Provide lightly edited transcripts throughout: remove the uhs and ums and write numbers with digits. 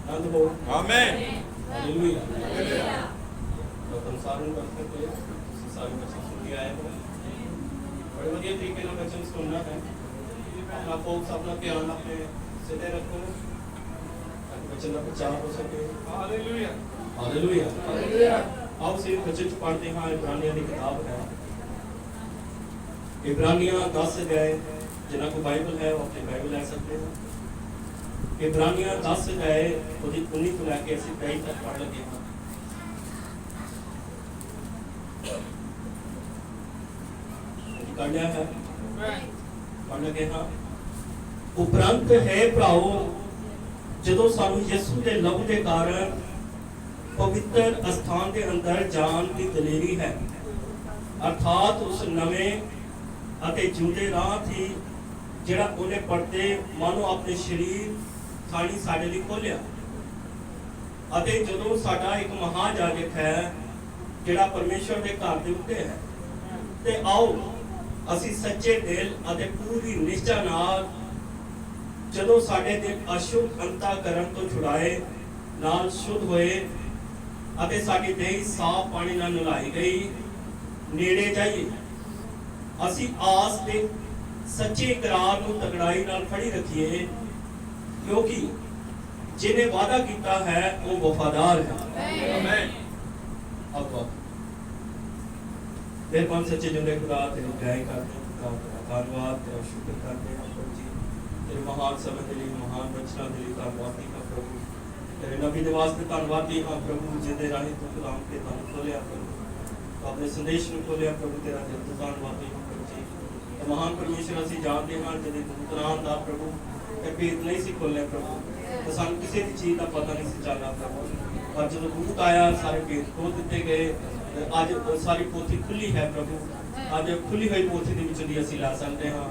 आनंद हो। आमीन। हालेलुया। तो संसारों में करते थे सारे बच्चे सुन के आए हो, बड़े बढ़िया तरीके से बच्चों सुनना है। अपना फोकस अपना ध्यान अपने सीधे रखो ताकि बच्चों का बचाव हो सके। हालेलुया। हालेलुया। हालेलुया। आओ सिर्फ बच्चे जो पढ़ते हैं इब्रानियों की किताब है, इब्रानियां 10 अध्याय, जिन्हों को बाइबल है वो अपनी बाइबल ले सकते हैं। इब्रानियां 10 अध्याय 19 को लैके असं 23 तक पढ़ लगे हाँ। पढ़ लिया है, पढ़ लगे हाँ। उपरंत है भराओ, जदों सानू यसू दे लहू दे कारण पवित्र स्थान के अंदर जान की दलेरी है, अर्थात उस नवे अते जिंदे राह थी जिहड़ा उन्हें पढ़ते मानो अपने शरीर थानी साडे लई खोलिया। अते जदों साडा एक महायाजक है जिहड़ा परमेश्वर के घर दे उत्ते है, ते आओ असी सच्चे दिल अते पूरी निश्चा नाल जदों साडे दिल अशुद्ध अंतःकरण तो छुड़ाए नाल शुद्ध होए अते साडी देह साफ पानी नाल नलाई गई नेड़े जाइए, असी आस दे सच्चे इकरार नूं तगड़ाई नाल फड़ी रखिए, क्योंकि जिन्हें वादा किया है वो वफादार है। आमीन। अब मेरे पास सच्चे जुड़े खुदा तेरी जय करते हैं, धन्यवाद तेरा शुक्र करते हैं प्रभु जी, तेरे महान समय के लिए महान रचना के लिए धन्यवाद का प्रभु, तेरे नबी के वास्ते धन्यवाद हाँ प्रभु, जिंदे राही तू कलाम के धन खोलिया प्रभु, तो अपने संदेश में खोलिया प्रभु, तेरा दिल तो धन्यवाद हाँ प्रभु जी। तो महान परमेश्वर असीं जानते हाँ जिहदे दूतरान दा प्रभु ते भेद नहीं सी खोलने प्रभु, तो सानूं किसी भी चीज़ का पता नहीं सी चलना प्रभु, पर जदों दूत आया सारे भेद खोल दिते गए। अज सारी पोथी खुली है प्रभु, अज खुली हुई पोथी के विचों दी असीं ला सकते हाँ,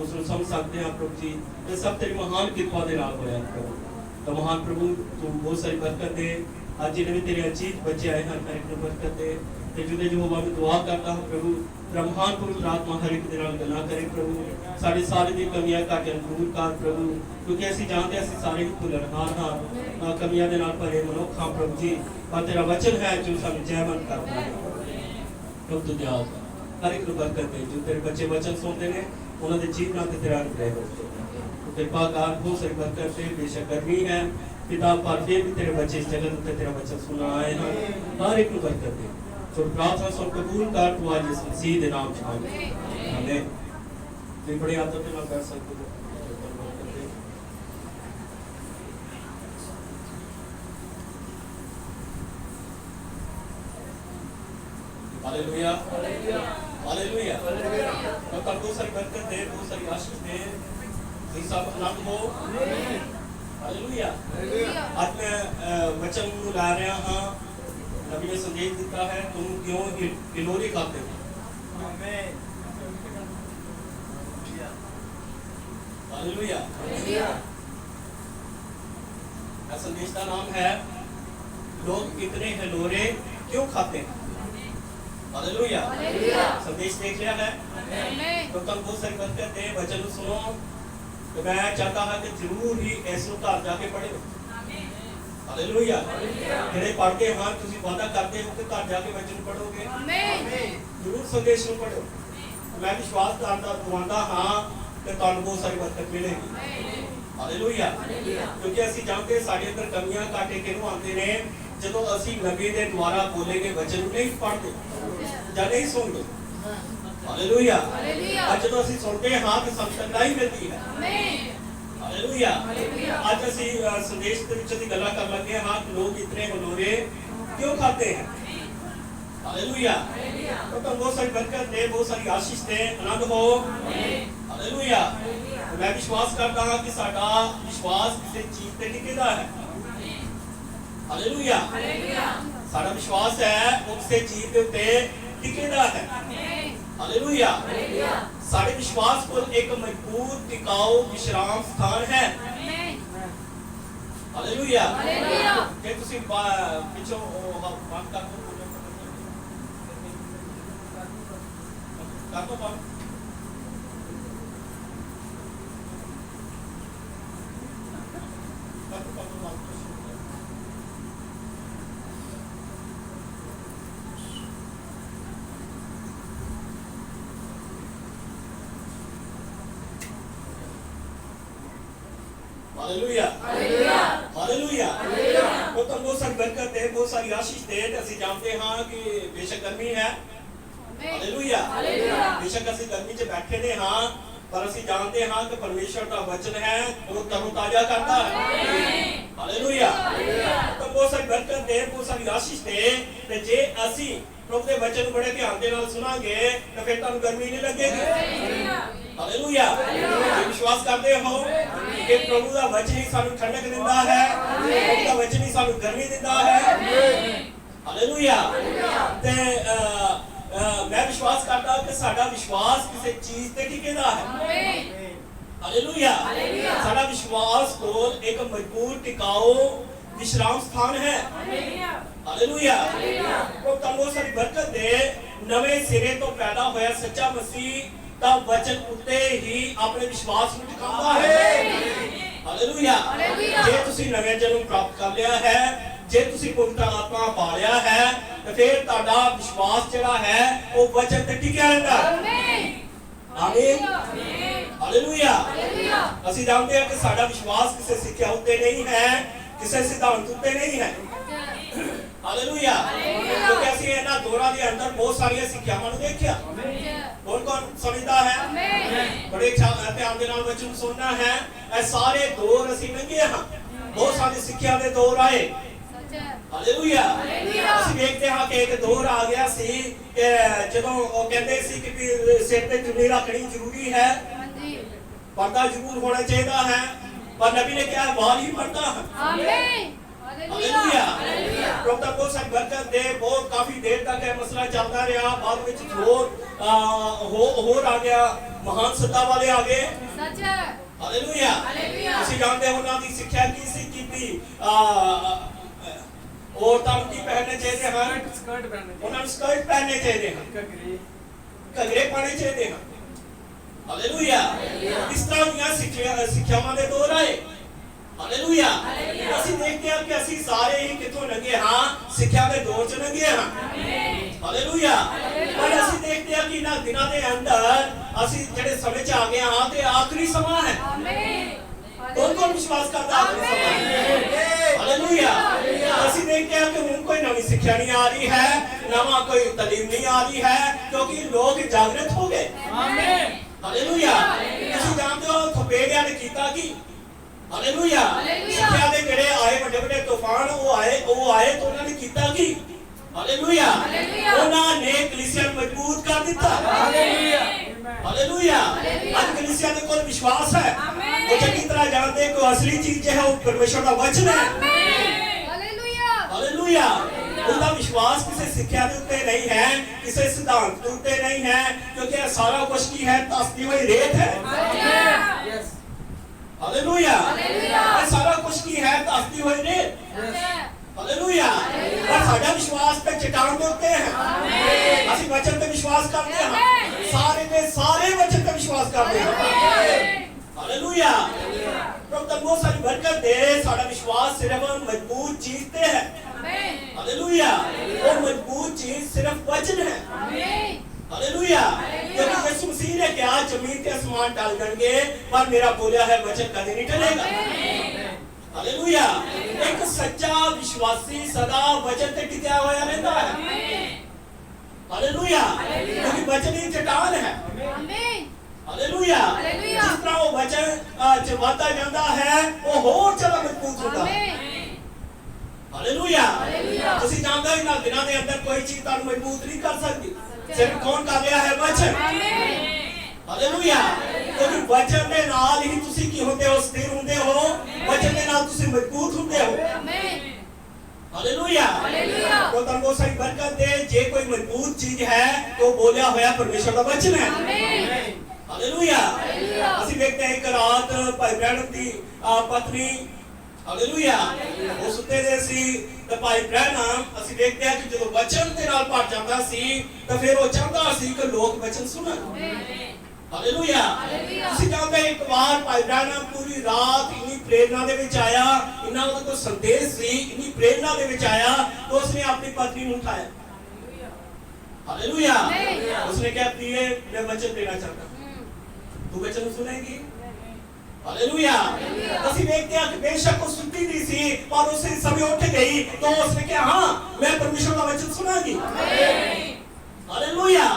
उसनूं समझ सकते हाँ प्रभु जी, ये सब तेरी महान कृपा दे नाल होया प्रभु। तो महान प्रभु तू बहुत सारी बरकत दे, अज जिन्हें भी तेरे अजीज बच्चे आए हैं हर एक को बरकत दे, ते जुदे जो मैं दुआ करता हूँ प्रभु, तेरा महान पवित्र आत्मा हर एक दे नाल गल्लां करे प्रभु, साडी सारी दी कमियां घाटियां दूर कर प्रभु, क्योंकि असीं जानते असीं सारे ही भुलनहार हाँ, कमियां दे नाल भरे मनुख हाँ प्रभु जी, पर तेरा वचन है जो सानूं जयवंत करता है प्रभु। तू दयाल हर एक को बरकत दे, जो तेरे बच्चे वचन सुनते हैं उन्होंने जीवना ते तेरा अनुग्रह हो, कृपा कर बहुत सारी बरकत दे। बेशक गर्मी है पिता, पर फिर भी तेरे बच्चे इस जगह उत्ते तेरा वचन सुना आए हैं, हर एक को बरकत दे। तो प्रार्थना सब कबूल कर तू आज इस मसीह के नाम च आमीन। ते बड़े आदर के नाल कर सकते हो। हालेलुया। हालेलुया। तो कल बहुत सारी बरकत दे, बहुत सारी आशीष दे, ये सब आनंद हो। हालेलुया। आज मैं वचन ला रहा हाँ, नबी ने संदेश दिया है, तुम क्यों हिलोरी खाते हो। हालेलुया। संदेश का नाम है लोग इतने हिलोरे क्यों खाते हैं। हालेलुया। संदेश देख लिया है, तो कल बहुत सारी बरकत दे, वचन सुनो। तो मैं चाहता हूं कि जरूर ही ऐसो घर जाके पढ़ो। हालेलुया। जेड़े पढ़ते हाँ तुसीं वादा करते हो कि घर जाके वचन पढ़ोगे, जरूर संदेश को पढ़ो। मैं विश्वास करता हाँ कि तुहानूं बहुत सारी बरकत मिलेगी। हालेलुया। क्योंकि असीं जानते साडे अंदर कमियां घाटे किहनूं आउंदे ने, जदों असीं नबी दे द्वारा बोले गए वचन नहीं पढ़ते जां नहीं सुनते। हालेलुया। आज जदों असीं सुनते हाँ तो सानूं तकड़ाई मिलती है। हालेलुया। आज असीं संदेश दे विच दी गल्लां कर लगे हाँ कि लोग इतने हिलोरे क्यों खाते हैं। हालेलुया। तो बहुत सारी बरकत दे, बहुत सारी आशीष दे, आनंद हो। हालेलुया। मैं विश्वास करता हूं कि साडा विश्वास किसी चीज पे टिकेदा है। हालेलुया। साडा विश्वास है वो किसी चीज के उत्ते टिकेदा है। हालेलुया। साडे विश्वास को एक मजबूत टिकाऊ विश्राम स्थान है। हालेलुया। कि तुसी पिछो बात कर दो बात। Hallelujah hallelujah. वो तो बहुत सारी बरकत दे, बहुत सारी आशीष दे। ਅਸੀਂ ਜਾਣਦੇ ਹਾਂ ਕਿ ਬੇਸ਼ੱਕ ਗਰਮੀ ਹੈ, हालेलुया, बेशक ਅਸੀਂ गर्मी च बैठे ने हाँ, पर ਅਸੀਂ ਜਾਣਦੇ ਹਾਂ कि परमेश्वर का वचन है वो तरोताजा करता है, हालेलुया। तो बहुत सारी बरकत दे, बहुत सारी आशीष दे। ते जे ਅਸੀਂ प्रभु ਦੇ वचन बड़े ध्यान ਦੇ ਨਾਲ ਸੁਣਾਂਗੇ ਤਾਂ ਫਿਰ ਤੁਹਾਨੂੰ ਗਰਮੀ ਨਹੀਂ ਲੱਗੇਗੀ, हालेलुया। विश्वास करते हो कि प्रभु ਦਾ वचन ही ਸਾਨੂੰ ਠੰਡਕ ਦਿੰਦਾ ਹੈ, प्रभु ਦਾ वचन ही ਸਾਨੂੰ ਗਰਮੀ ਦਿੰਦਾ ਹੈ, हालेलुया। ਤੇ मैं विश्वास करता कि साडा विश्वास किसी चीज ते टिकेदा है, हालेलुया। साडा विश्वास को एक मजबूत टिकाऊ विश्राम स्थान है, हालेलुया। तो तंगो सारी बरकत दे। नवे सिरे तो पैदा होया सच्चा मसीह दा वचन उत्ते ही अपने विश्वास ਨੂੰ ਟਿਕਾਉਂਦਾ है, हालेलुया। जे तुसी नवे जन्म प्राप्त कर लिया है, जे तुसी पवित्र आत्मा पा लिया है, तो फिर ਤੁਹਾਡਾ विश्वास ਜਿਹੜਾ है वो वचन ਤੇ ਟਿਕਿਆ ਰਹਿੰਦਾ है, आमीन, हालेलुया। ਅਸੀਂ ਜਾਣਦੇ ਹਾਂ ਕਿ ਸਾਡਾ ਵਿਸ਼ਵਾਸ ਕਿਸੇ ਸਿੱਖਿਆ ਉੱਤੇ ਨਹੀਂ ਹੈ, ਕਿਸੇ ਸਿਧਾਂਤ ਉੱਤੇ ਨਹੀਂ ਹੈ, हालेलुया। क्योंकि ਅਸੀਂ ਇਹਨਾਂ ਦੌਰਾਂ ਦੇ ਅੰਦਰ ਬਹੁਤ ਸਾਰੀਆਂ ਸਿੱਖਿਆਵਾਂ ਨੂੰ ਦੇਖਿਆ। कौन कौन समझता है? बड़े ध्यान ਦੇ ਨਾਲ वचन ਨੂੰ ਸੁਣਨਾ है। ਇਹ ਸਾਰੇ ਦੌਰ ਅਸੀਂ ਲੰਘੇ ਹਾਂ, ਬਹੁਤ ਸਾਰੀ ਸਿੱਖਿਆ ਦੇ ਦੌਰ ਆਏ, ਹਾਲੇਲੂਇਆ। ਅਸੀਂ ਵੇਖਦੇ ਹਾਂ ਕਿ ਇੱਕ ਦੌਰ ਆ ਗਿਆ ਸੀ ਕਿ ਜਦੋਂ ਉਹ ਕਹਿੰਦੇ ਸੀ ਕਿ ਸਿਰ ਤੇ ਚੁੰਨੀ ਰੱਖਣੀ ਜ਼ਰੂਰੀ ਹੈ, ਪਰਦਾ ਜ਼ਰੂਰ ਹੋਣਾ ਚਾਹੀਦਾ ਹੈ, ਪਰ ਨਬੀ ਨੇ ਕਿਹਾ ਵਾਲ ਹੀ ਪਰਦਾ है, आमीन, हालेलुया। प्रभु दा बहुत सारी बरकत दे। बहुत काफी देर तक यह मसला चलता रहा, बाद में होर आ गया, महान सत्ता वाले आ गए, हालेलुया। ਤੁਸੀਂ ਜਾਣਦੇ ਹੋ ਉਹਨਾਂ ਦੀ ਸਿੱਖਿਆ ਕੀ ਸੀ ਕੀਤੀ, औरतां की पहनने चाहिए हैं, स्कर्ट पहनने, उन्होंने स्कर्ट पहनने चाहिए हैं, घगरे पाने चाहिए हैं, हालेलुया। इस तरह ਦੀਆਂ ਸਿੱਖਿਆਵਾਂ ਦੇ ਦੌਰ ਆਏ, हालेलुया। ਅਸੀਂ ਦੇਖਦੇ ਹਾਂ ਕਿ ਅਸੀਂ ਸਾਰੇ ਹੀ ਕਿੱਥੋਂ ਲੰਘੇ ਹਾਂ, ਸਿੱਖਿਆ ਦੇ ਦੌਰ ਚ ਲੰਘੇ ਹਾਂ, ਹਾਲੇਲੂਇਆ। ਪਰ ਅਸੀਂ ਦੇਖਦੇ ਹਾਂ ਕਿ ਇਹਨਾਂ ਦਿਨਾਂ ਦੇ ਅੰਦਰ ਅਸੀਂ ਜਿਹੜੇ ਸਮੇਂ ਚ ਆ ਗਏ ਹਾਂ ਤੇ ਆਖਰੀ ਸਮਾਂ ਹੈ, कौन विश्वास करता है, हालेलुया। ਅਸੀਂ ਦੇਖਦੇ ਹਾਂ ਕਿ ਹੁਣ ਕੋਈ ਨਵੀਂ ਸਿੱਖਿਆ ਨਹੀਂ ਆ ਰਹੀ ਹੈ, ਨਵਾਂ ਕੋਈ ਤਾਲੀਮ ਨਹੀਂ ਆ ਰਹੀ ਹੈ, ਕਿਉਂਕਿ ਲੋਕ ਜਾਗਰਤ ਹੋ ਗਏ, ਆਮੀਨ, ਹਾਲੇਲੂया। ਤੁਸੀਂ ਜਾਣਦੇ ਹੋ ਥਪੇੜਿਆਂ ਨੇ ਕੀਤਾ ਕੀ, हालेलुया। सिक्ख्या दे ਜਿਹੜੇ ਆਏ ਵੱਡੇ ਵੱਡੇ ਤੂਫਾਨ ਉਹ ਆਏ ਤਾਂ ਉਹਨਾਂ ਨੇ ਕੀਤਾ ਕੀ, हालेलुया। ਉਹਨਾਂ ਨੇ ਕਲੀਸਿਆ ਨੂੰ ਮਜ਼ਬੂਤ ਕਰ ਦਿੱਤਾ, हालेलुया, हालेलुया। ਅੱਜ ਕਲੀਸਿਆ ਦੇ ਕੋਲ ਵਿਸ਼ਵਾਸ ਹੈ, ਉਹ ਚੰਗੀ ਤਰ੍ਹਾਂ ਜਾਣਦੇ ਕਿ ਅਸਲੀ ਚੀਜ਼ ਹੈ ਉਹ ਪਰਮੇਸ਼ਰ ਦਾ ਵਚਨ ਹੈ, हालेलुया, हालेलुया। ਉਹਦਾ ਵਿਸ਼ਵਾਸ ਕਿਸੇ ਸਿੱਖਿਆ ਦੇ ਉੱਤੇ ਨਹੀਂ ਹੈ, ਕਿਸੇ ਸਿਧਾਂਤ ਦੇ ਉੱਤੇ ਨਹੀਂ ਹੈ, ਕਿਉਂਕਿ ਇਹ ਸਾਰਾ ਕੁਝ ਕੀ ਹੈ, ਤਸਦੀ ਹੋਈ ਰੇਤ ਹੈ, यस, हालेलुया। ये सारा कुछ की है तास्ती हुई ने, हालेलुया। और साडा विश्वास पे चट्टान दे उत्ते है, आमीन। ਅਸੀਂ वचन पे विश्वास करते हैं, सारे के सारे वचन पे विश्वास करते हैं, आमीन, हालेलुया। प्रभु दा बहुत सारी बरकत दे। साडा विश्वास सिर्फ मजबूत चीज पे है, आमीन, हालेलुया। और मजबूत चीज सिर्फ वचन है, आमीन, हालेलुया। क्योंकि यीशु मसीह ने कहा जमीन के आसमान टल जाएंगे पर मेरा बोला है वचन कभी नहीं टलेगा, हालेलुया। एक सच्चा विश्वासी सदा वचन पे टिका हुआ रहता है, हालेलुया। क्योंकि वचन ही चट्टान है, आमीन, हालेलुया। जिस तरह वो वचन चबाता जाता है वो होर ज्यादा मजबूत होता है, हालेलुया। ਤੁਸੀਂ ਜਾਣਦੇ ਹੋ ਇਹਨਾਂ ਦਿਨਾਂ ਦੇ ਅੰਦਰ ਕੋਈ ਚੀਜ਼ ਤੁਹਾਨੂੰ ਮਜ਼ਬੂਤ ਨਹੀਂ ਕਰ ਸਕਦੀ, सिर्फ कौन कर रहा है, वचन, हालेलुया। क्योंकि वचन के नाल ही तुसी की होते हो, स्थिर होते हो, वचन के नाल तुसी मजबूत होते हो, हालेलुया। तो तुमको सही बरकत दे। जे कोई मजबूत चीज है तो बोलिया होया परमेश्वर का वचन है, हालेलुया। ਅਸੀਂ देखते हैं एक रात भाई ब्रैनम दी पत्नी, हालेलुया, ਉਹ ਸੁੱਤੇ ਦੇ ਸੀ ਤੇ ਭਾਈ ਬ੍ਰੈਨਮ ਅਸੀਂ ਦੇਖਦੇ ਹਾਂ ਕਿ ਜਦੋਂ ਵਚਨ ਦੇ ਨਾਲ ਭਰ ਜਾਂਦਾ ਸੀ ਤਾਂ ਫਿਰ ਉਹ ਚਾਹੁੰਦਾ ਸੀ ਕਿ ਲੋਕ ਵਚਨ ਸੁਣਨ, ਹਾਲੇਲੂਇਆ। ਤੁਸੀਂ ਜਾਣਦੇ ਇੱਕ ਵਾਰ ਭਾਈ ਬ੍ਰਾਹਨਮ ਪੂਰੀ ਰਾਤ ਇੰਨੀ ਪ੍ਰੇਰਨਾ ਦੇ ਵਿੱਚ ਆਇਆ, ਇੰਨਾ ਉਹਦਾ ਕੋਈ ਸੰਦੇਸ਼ ਸੀ, ਇੰਨੀ ਪ੍ਰੇਰਨਾ ਦੇ ਵਿੱਚ ਆਇਆ तो उसने अपनी पत्नी ਨੂੰ ਉਠਾਇਆ। हालेलुया। उसने क्या प्रिय मैं वचन देना चाहता हूं, तू वचन सुनेगी? हालेलुया। ਅਸੀਂ देखते हैं कि बेशक वो सुनती नहीं थी पर उसे समय उठ गई तो उसने कहा हां मैं परमेश्वर का वचन सुनाऊंगी। हालेलुया।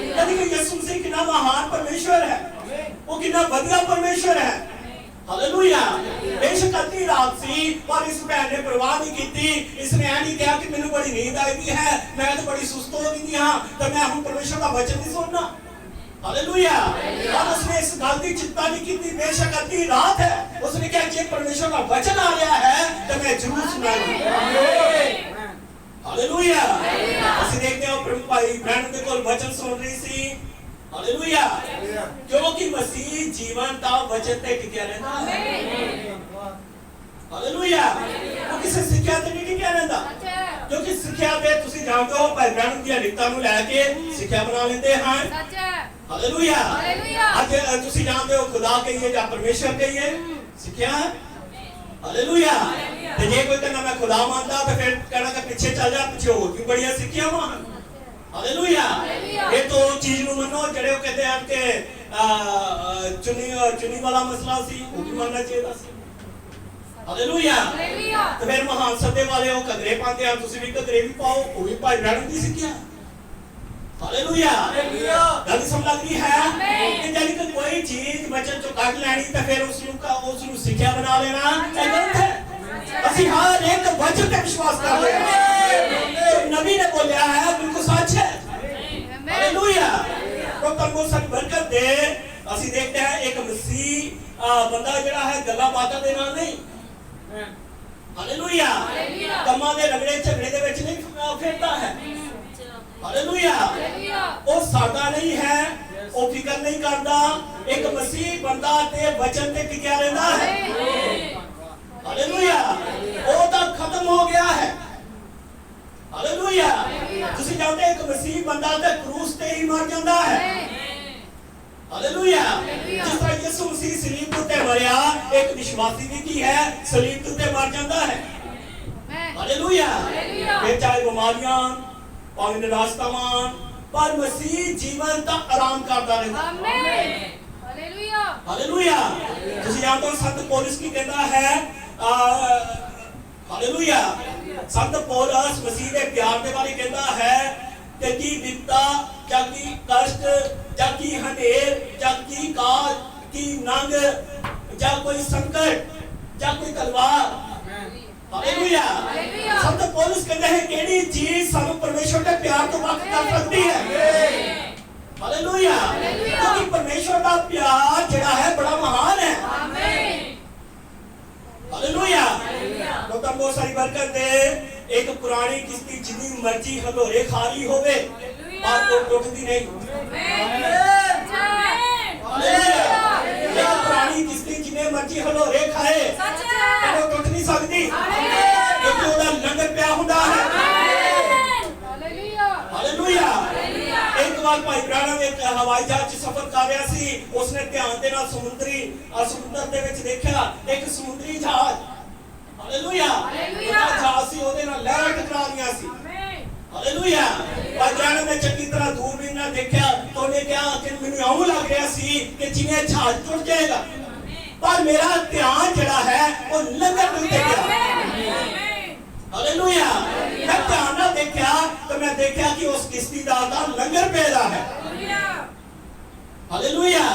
यानी कि यीशु मसीह कितना महान परमेश्वर है, वो कितना बढ़िया परमेश्वर है। हालेलुया। बेशक अति रात सी पर इस बहन ने परवाह नहीं की, इसने यह नहीं कहा कि मैंने बड़ी नींद आई है, मैं तो बड़ी सुस्त हो गई हां तो मैं हम परमेश्वर का वचन नहीं सुनना। हालेलुया। और उसने इस गलती चिंता नहीं की, बेशक अति रात है, उसने कहा कि परमेश्वर का वचन आ गया है तो मैं जरूर सुनाऊंगी। हालेलुया। ਅਸੀਂ देखते हैं प्रभु भाई बहन के कोल वचन सुन रही सी। हालेलुया। क्योंकि मसीह जीवन का वचन ते टिकिया रहता है। हालेलुया। वो किसी सिक्ख्या ते नहीं टिकिया रहता, क्योंकि सिक्ख्या ते ਤੁਸੀਂ ਜਾਣਦੇ ਹੋ ਭਾਈ ਬ੍ਰਾਹਨਮ ਦੀਆਂ ਲਿਖਤਾਂ ਨੂੰ ਲੈ ਕੇ ਸਿੱਖਿਆ ਬਣਾ ਲੈਂਦੇ ਹਨ। हालेलुया। ਅੱਜ ਤੁਸੀਂ ਜਾਣਦੇ ਹੋ ਖੁਦਾ ਕਹੀਏ ਜਾਂ ਪਰਮੇਸ਼ਰ ਕਹੀਏ ਸਿੱਖਿਆ। हालेलुया। ਤੇ ਜੇ ਕੋਈ ਕਹਿੰਦਾ ਮੈਂ ਖੁਦਾ ਮੰਨਦਾ ਤਾਂ ਫਿਰ ਕਹਿਣਾ ਕਿ ਪਿੱਛੇ ਚੱਲ ਜਾ, ਪਿੱਛੇ ਹੋਰ ਵੀ ਬੜੀਆਂ ਸਿੱਖਿਆਵਾਂ ਹਨ। हालेलुया। ये तो चीज ਨੂੰ ਮੰਨੋ ਜਿਹੜੇ ਉਹ ਕਹਿੰਦੇ ਹਨ ਕਿ ਚੁਣੀ ਵਾਲਾ ਮਸਲਾ ਸੀ, ਉਹ ਵੀ ਮੰਨਣਾ ਚਾਹੀਦਾ ਸੀ। हालेलुया। ਤੇ ਫਿਰ ਮਹਾਨ ਸੱਦੇ ਵਾਲੇ ਉਹ ਘਗਰੇ ਪਾਉਂਦੇ ਆ, ਤੁਸੀਂ ਵੀ ਘਗਰੇ ਵੀ ਪਾਓ, ਉਹ ਵੀ ਭਾਈ ਬ੍ਰਾਹਨਮ ਦੀ ਸਿੱਖਿਆ। हालेलुया। ਗੱਲ ਸਮਝ ਲੱਗ ਰਹੀ ਹੈ ਕਿ ਜਾਨੀ ਕਿ ਕੋਈ ਚੀਜ਼ ਵਚਨ ਚੋਂ ਕੱਢ ਲੈਣੀ ਤਾਂ ਫਿਰ ਉਸ ਨੂੰ ਸਿੱਖਿਆ ਬਣਾ ਲੈਣਾ ਇਹ ਗਲਤ ਹੈ। ਅਸੀਂ ਹਰ ਇੱਕ ਵਚਨ ਤੇ ਵਿਸ਼ਵਾਸ ਕਰਦੇ ਹਾਂ, नबी ने बोलिया है बिल्कुल सच है। हालेलुया। तो तंबू सब बरकत दे। ਅਸੀਂ देखते हैं एक मसीह बंदा ਜਿਹੜਾ ਹੈ ਗੱਲਾਂ ਬਾਤਾਂ ਦੇ ਨਾਲ ਨਹੀਂ, ਹਾਲੇਲੂਇਆ, ਕੰਮਾਂ ਦੇ ਰਗੜੇ ਝਗੜੇ ਦੇ ਵਿੱਚ ਨਹੀਂ ਫਿਰਦਾ ਹੈ। ਹਾਲੇਲੂਇਆ। ਉਹ ਸਾਦਾ ਨਹੀਂ ਹੈ, ਉਹ ਫਿਕਰ ਨਹੀਂ ਕਰਦਾ, ਇੱਕ ਮਸੀਹ ਬੰਦਾ ਤੇ ਵਚਨ ਤੇ ਟਿਕਿਆ ਰਹਿੰਦਾ ਹੈ। ਹਾਲੇਲੂਇਆ। ਉਹ ਤਾਂ ਖਤਮ ਹੋ ਗਿਆ ਹੈ। हालेलुया। ਤੁਸੀਂ ਜਾਣਦੇ ਇੱਕ ਮਸੀਹ ਬੰਦਾ ਤੇ ਕਰੂਸ ਤੇ ਹੀ ਮਰ ਜਾਂਦਾ ਹੈ। ਹਾਲੇਲੁया। ਜਿਸ ਤਰ੍ਹਾਂ ਯਿਸੂ ਮਸੀਹ ਸਲੀਬ ਉੱਤੇ ਮਰਿਆ, ਇੱਕ ਵਿਸ਼ਵਾਸੀ ਵੀ ਕੀ ਹੈ ਸਲੀਬ ਉੱਤੇ ਮਰ ਜਾਂਦਾ ਹੈ। ਹਾਲੇਲੁया। ਇਹ ਚਾਹੇ ਬਿਮਾਰੀਆਂ ਭਾਵੇਂ ਨਿਰਾਸ਼ਾਵਾਂ, ਪਰ ਮਸੀਹ ਜੀਵਨ ਦਾ ਆਰਾਮ ਕਰਦਾ ਰਹਿੰਦਾ। ਆਮੀਨ। ਹਾਲੇਲੁया। ਹਾਲੇਲੁया। ਤੁਸੀਂ ਜਾਣਦੇ ਹੋ ਸੰਤ ਪੌਲਸ ਕੀ ਕਹਿੰਦਾ ਹੈ, ਹਾਲੇਲੁया, संत पौलुस मसीह के प्यार के बारे कहता है कि की विपदा या की कष्ट या की हनेर या की काल की नंग या कोई संकट या कोई तलवार। हालेलुया। संत पौलुस कहते हैं केड़ी चीज सानू परमेश्वर के प्यार तो वक्त कर सकती है। हालेलुया। क्योंकि परमेश्वर का प्यार जेड़ा है बड़ा महान है। आमीन। हालेलुया। तो तब बहुत सारी बरकत दे। एक पुरानी किश्ती जितनी मर्जी हथौरे खाली होवे पर वो टूटती नहीं। हालेलुया। एक पुरानी किश्ती जितने मर्जी हथौरे खाए वो टूट नहीं सकती, क्योंकि ਉਹਦਾ ਲੰਗਰ ਪਿਆ ਹੁੰਦਾ ਹੈ। हालेलुया। एक बार भाई ब्राह्नम एक हवाई जहाज सफर कर रहा सी, उसने ध्यान दे नाल समुद्र ਦੇ ਵਿੱਚ ਦੇਖਿਆ ਇੱਕ ਸਮੁੰਦਰੀ ਜਹਾਜ਼। हालेलुया। जहाज सी ਉਹਦੇ ਨਾਲ ਲਹਿਰਾਂ ਟਕਰਾ ਰਹੀਆਂ ਸੀ। हालेलुया। भाई ब्राह्नम ने चंगी तरह दूरबीन ਨਾਲ ਦੇਖਿਆ तो ਉਹਨੇ ਕਿਹਾ ਕਿ ਮੈਨੂੰ ਇਉਂ ਲੱਗ ਰਿਹਾ ਸੀ ਕਿ ਜਿਵੇਂ ਜਹਾਜ਼ ਟੁੱਟ ਜਾਏਗਾ, ਪਰ ਮੇਰਾ ਧਿਆਨ ਜਿਹੜਾ ਹੈ ਉਹ ਲੰਗਰ ਦੇ ਉੱਤੇ ਗਿਆ। हालेलुया। मैं ध्यान ਨਾਲ ਦੇਖਿਆ तो मैं देखा कि उस किश्ती ਦਾ लंगर पेदा है। हालेलुया।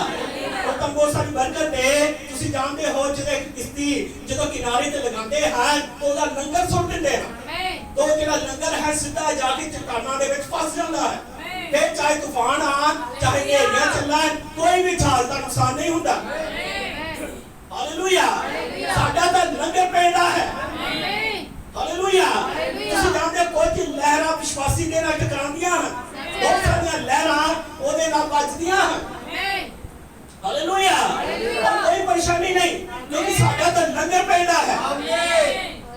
तो तुम बहुत सारी बरकत है। ਤੁਸੀਂ ਜਾਣਦੇ ਹੋ ਜਦੋਂ ਕਿਸ਼ਤੀ ਜਦੋਂ ਕਿਨਾਰੇ ਤੇ ਲਗਾਉਂਦੇ ਹਨ तो ਉਹਦਾ ਲੰਗਰ ਸੁੱਟ ਦਿੰਦੇ ਹਨ, तो ਜਿਹੜਾ ਲੰਗਰ ਹੈ ਸਿੱਧਾ ਜਾ ਕੇ ਚਟਾਨਾਂ ਦੇ ਵਿੱਚ ਫਸ ਜਾਂਦਾ ਹੈ। ਫਿਰ ਚਾਹੇ ਤੂਫਾਨ ਆਣ ਚਾਹੇ ਹਨੇਰੀਆਂ ਚੱਲਣ ਕੋਈ ਵੀ ਜਹਾਜ਼ ਦਾ ਨੁਕਸਾਨ ਨਹੀਂ ਹੁੰਦਾ। हालेलुया। ਸਾਡਾ ਤਾਂ ਲੰਗਰ ਪੈਦਾ ਹੈ। हालेलुया। ਤੁਸੀਂ ਜਾਣਦੇ ਕੋਈ ਲਹਿਰਾਂ ਵਿਸ਼ਵਾਸੀ ਦੇ ਨਾਲ ਟਕਰਾਉਂਦੀਆਂ ਹਨ, ਬਹੁਤ ਸਾਰੀਆਂ ਲਹਿਰਾਂ ਉਹਦੇ ਨਾਲ ਵੱਜਦੀਆਂ ਹਨ। हालेलुया। कोई परेशानी नहीं, क्योंकि साਡਾ ਤਾਂ ਲੰਗਰ ਪੈਦਾ ਹੈ।